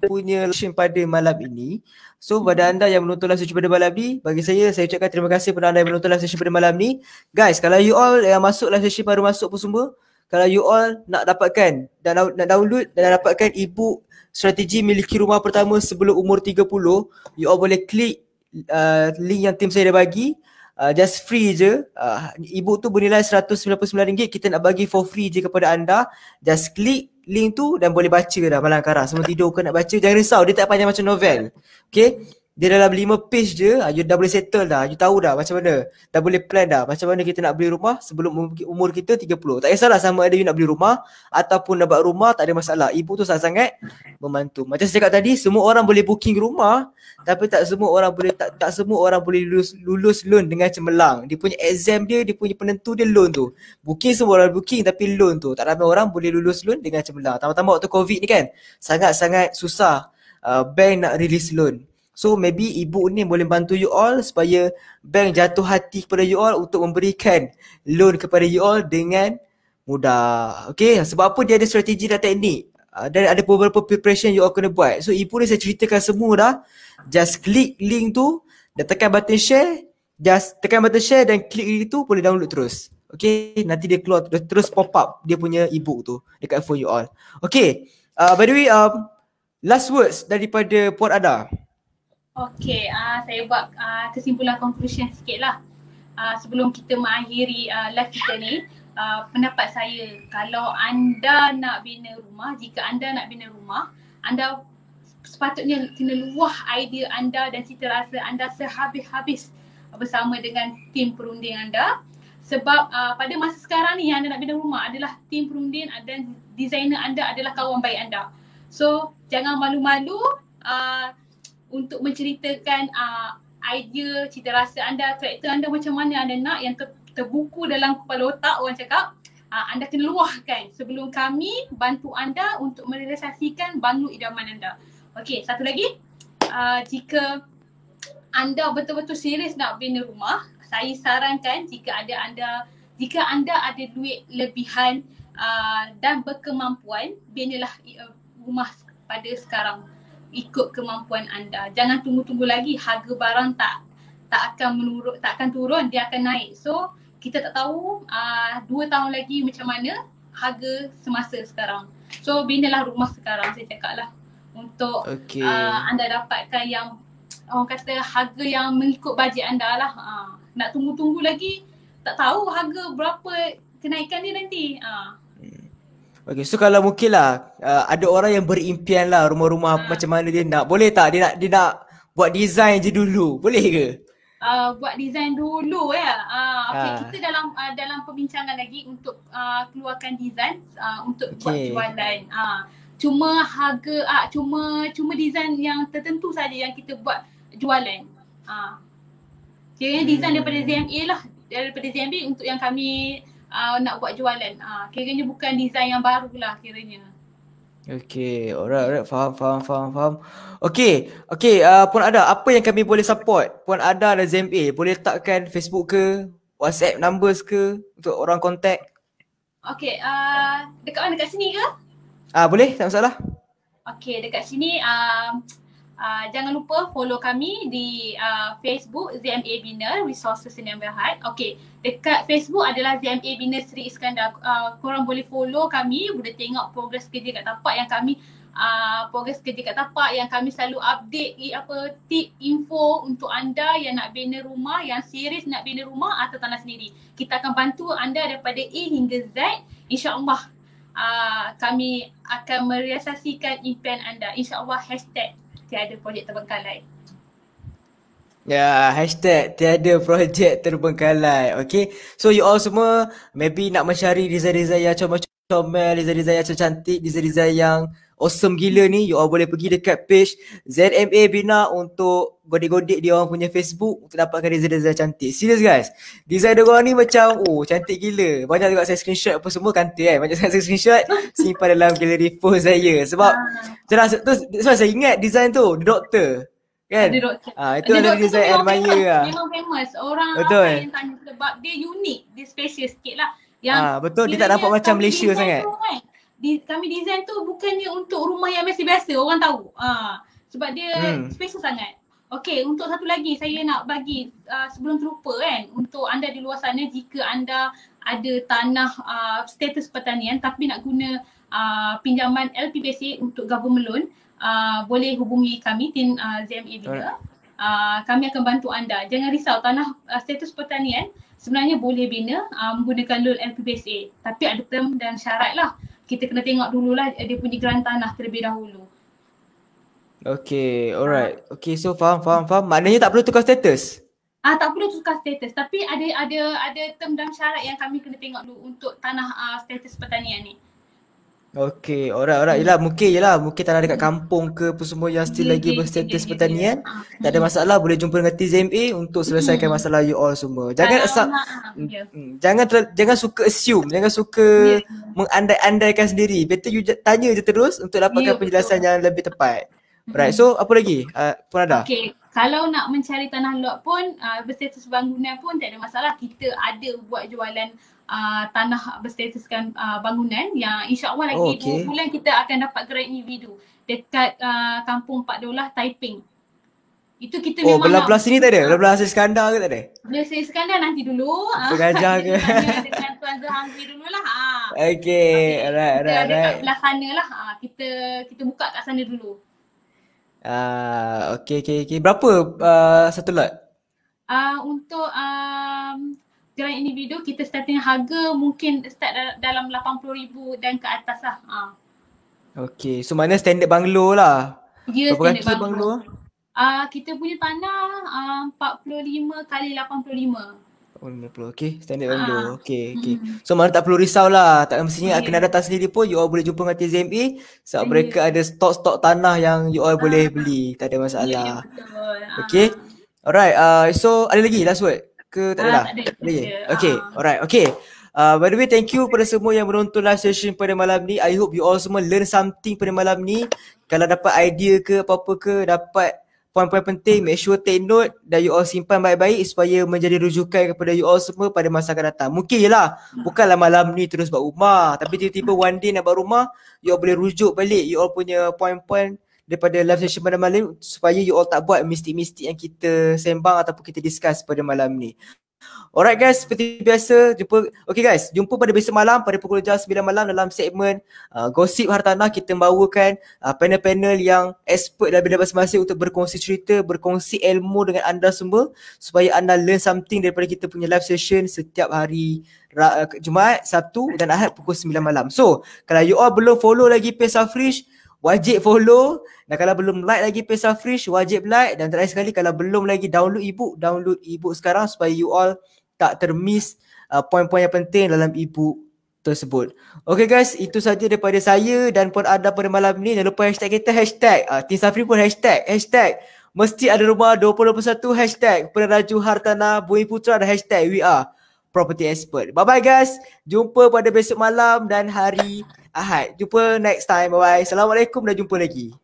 S4: punya session pada malam ini. So pada anda yang menonton live session pada malam ni, bagi saya ucapkan terima kasih kepada anda yang menonton live session pada malam ni. Guys, kalau you all yang masuk live session baru masuk pun semua, kalau you all nak dapatkan dan nak download dan dapatkan ebook strategi miliki rumah pertama sebelum umur 30, you all boleh klik link yang tim saya dah bagi. Just free je. Ebook tu bernilai RM199. Kita nak bagi for free je kepada anda. Just klik link tu dan boleh baca dah malam karang. Semua tidur ke nak baca, jangan risau, dia tak panjang macam novel. Okay, dia dalam 5 page je. You dah boleh settle dah. You tahu dah macam mana, dah boleh plan dah macam mana kita nak beli rumah sebelum umur kita 30. Tak kisahlah sama ada you nak beli rumah ataupun nak buat rumah, tak ada masalah. Ebook tu sangat-sangat membantu. Macam saya cakap tadi, semua orang boleh booking rumah, tapi tak semua orang boleh lulus loan dengan cemerlang. Dia punya exam dia punya penentu dia loan tu. Booking semua orang booking, tapi loan tu tak ramai orang boleh lulus loan dengan cemerlang. Tambah-tambah waktu COVID ni kan, sangat-sangat susah bank nak release loan. So maybe ebook ni boleh bantu you all supaya bank jatuh hati kepada you all untuk memberikan loan kepada you all dengan mudah. Okay, sebab apa dia ada strategi dan teknik. Dan ada beberapa preparation you all kena buat. So ebook ni saya ceritakan semua dah. Just klik link tu dan tekan button share. just tekan button share dan klik link tu boleh download terus. Okay, nanti dia keluar terus pop up dia punya ebook tu dekat phone you all. Okay, by the way, last words daripada Puan Ada.
S5: Okay, saya buat kesimpulan conclusion sikit lah. Sebelum kita mengakhiri live kita ni, pendapat saya, kalau anda nak bina rumah, jika anda nak bina rumah, anda sepatutnya kena luah idea anda dan cita rasa anda sehabis-habis bersama dengan tim perunding anda. Sebab pada masa sekarang ni yang anda nak bina rumah adalah tim perunding dan designer anda adalah kawan baik anda. So jangan malu-malu untuk menceritakan idea, cita rasa anda, karakter anda macam mana anda nak yang terbuku dalam kepala otak orang cakap. Anda kena luahkan sebelum kami bantu anda untuk merealisasikan banglo idaman anda. Okey, satu lagi, jika anda betul-betul serius nak bina rumah, saya sarankan jika anda ada duit lebihan dan berkemampuan, binalah rumah pada sekarang ikut kemampuan anda. Jangan tunggu-tunggu lagi, harga barang tak akan turun, dia akan naik. So kita tak tahu 2 tahun lagi macam mana harga semasa sekarang. So binalah rumah sekarang, saya cakap lah, untuk anda dapatkan yang orang kata harga yang mengikut bajet anda lah. Nak tunggu-tunggu lagi, tak tahu harga berapa kenaikan dia nanti.
S4: Okay, so kalau mungkin lah ada orang yang berimpian lah rumah-rumah macam mana dia nak, boleh tak dia nak buat design je dulu, boleh ke?
S5: Buat design dulu ya. Okay, kita dalam perbincangan lagi untuk keluarkan design untuk buat jualan. Cuma harga cuma design yang tertentu saja yang kita buat jualan. Kiranya design daripada ZMA lah, daripada ZMA untuk yang kami nak buat jualan. Kiranya bukan design yang baru lah kiranya.
S4: Okay, alright, faham. Okay, Puan Ada, apa yang kami boleh support Puan Ada dan ZMA? Boleh letakkan Facebook ke, WhatsApp numbers ke untuk orang contact?
S5: Okay, dekat sini ke?
S4: Boleh, tak masalah.
S5: Okay, dekat sini jangan lupa follow kami di Facebook ZMA Bina Resources Sdn Bhd. Okay, dekat Facebook adalah ZMA Bina Sri Iskandar. Korang boleh follow kami, boleh tengok progres kerja kat tapak yang kami selalu update tip info untuk anda yang nak bina rumah, yang serius nak bina rumah atau tanah sendiri. Kita akan bantu anda daripada A hingga Z. InsyaAllah kami akan merealisasikan impian anda. InsyaAllah #tiada projek terbengkalai.
S4: Ya, #tiada projek terbengkalai. Okay, so you all semua maybe nak mencari design-design yang comel, design-design yang cantik, design-design yang awesome gila ni, you all boleh pergi dekat page ZMA Bina untuk godek-godek dia orang punya Facebook untuk dapatkan design-design cantik. Serius guys, design dia orang ni macam cantik gila. Banyak juga saya screenshot apa semua, kantil kan. Banyak saya screenshot simpan dalam galeri phone saya. Sebab sebab saya ingat design tu The Doctor kan. Itu ada design admire lah.
S5: Memang famous. Orang
S4: betul
S5: yang tanya sebab dia unik, dia special sikit lah.
S4: Betul, dia tak nampak macam Malaysia sangat.
S5: Kami design tu bukannya untuk rumah yang biasa-biasa, orang tahu. Sebab dia special sangat. Okey, untuk satu lagi saya nak bagi sebelum terlupa kan, untuk anda di luar sana, jika anda ada tanah status pertanian tapi nak guna pinjaman LPPC untuk government loan, boleh hubungi kami tim ZMA Bina. Kami akan bantu anda. Jangan risau, tanah status pertanian sebenarnya boleh bina menggunakan loan LPPC, tapi ada term dan syarat lah. Kita kena tengok dululah dia punya geran tanah terlebih dahulu.
S4: Okay, alright. Okay, so faham. Maknanya tak perlu tukar status?
S5: Tak perlu tukar status, tapi ada term dan syarat yang kami kena tengok dulu untuk tanah status pertanian ni.
S4: Okay, alright. Mungkin tanah dekat kampung ke apa semua yang still lagi berstatus pertanian. Tak ada masalah, boleh jumpa dengan TZMA untuk selesaikan masalah you all semua. Jangan suka assume, jangan suka mengandai-andaikan sendiri. Better you tanya je terus untuk dapatkan penjelasan yang lebih tepat. Right, so apa lagi Puan Ada?
S5: Okay, kalau nak mencari tanah lot pun berstatus bangunan pun tak ada masalah. Kita ada buat jualan tanah berstatuskan bangunan yang insyaAllah lagi 2 bulan kita akan dapat gerai individu dekat Kampung Pak Daulah, Taiping. Itu kita
S4: Oh,
S5: memang
S4: belah-belah sini tak ada? Belah-belah Hasil Iskandar ke tak ada?
S5: Belah saya Iskandar nanti dulu.
S4: Pengajar ke?
S5: Kita tanya dengan Tuan Zahangri dululah.
S4: Okay, alright,
S5: Kita ada kat
S4: alright.
S5: belah sana lah. Kita buka kat sana dulu.
S4: Okay. Berapa satu lot?
S5: Untuk gerai individu kita starting harga mungkin start dalam 80,000 dan ke atas lah.
S4: Okay, so mana standard banglo lah?
S5: Dia
S4: Berapa
S5: standard
S4: kaki banglo?
S5: Kita punya tanah 45 kali 85.
S4: Oh, 50. Okay, standard banglo. Okay. So mana tak perlu risau lah. Tak mestinya kena datang sendiri pun you all boleh jumpa dengan TZMA sebab mereka ada stok-stok tanah yang you all boleh beli. Tak ada masalah.
S5: Ya, betul.
S4: Okay. Alright, so ada lagi last word? Ke tak ada dah?
S5: Tak ada.
S4: Lagi? Okay, alright, okay. By the way, thank you pada semua yang menonton live session pada malam ni. I hope you all semua learn something pada malam ni. Kalau dapat idea ke apa-apa ke, dapat poin-poin penting, make sure take note dan you all simpan baik-baik supaya menjadi rujukan kepada you all semua pada masa akan datang. Mungkin je lah, bukanlah malam ni terus buat rumah, tapi tiba-tiba one day nak buat rumah, you all boleh rujuk balik you all punya poin-poin daripada live session pada malam supaya you all tak buat mistik-mistik yang kita sembang ataupun kita discuss pada malam ni. Alright guys, seperti biasa jumpa pada besok malam pada pukul jam 9 malam dalam segmen Gosip Hartanah. Kita membawakan panel-panel yang expert dalam bidang masing-masing untuk berkongsi cerita, berkongsi ilmu dengan anda semua supaya anda learn something daripada kita punya live session setiap hari Jumaat, Sabtu dan Ahad pukul 9 malam. So, kalau you all belum follow lagi page Safrish, wajib follow, dan kalau belum like lagi page Safrish, wajib like, dan terakhir sekali kalau belum lagi download ebook sekarang supaya you all tak termiss poin-poin yang penting dalam ebook tersebut. Okay guys, itu saja daripada saya dan pun anda pada malam ni. Jangan lupa hashtag kita, hashtag Team Safri pun hashtag mesti ada rumah 2021, hashtag Peneraju Hartanah Bumi Putra dan hashtag we are property expert. Bye bye guys, jumpa pada besok malam dan hari Ahad. Jumpa next time. Bye bye. Assalamualaikum dan jumpa lagi.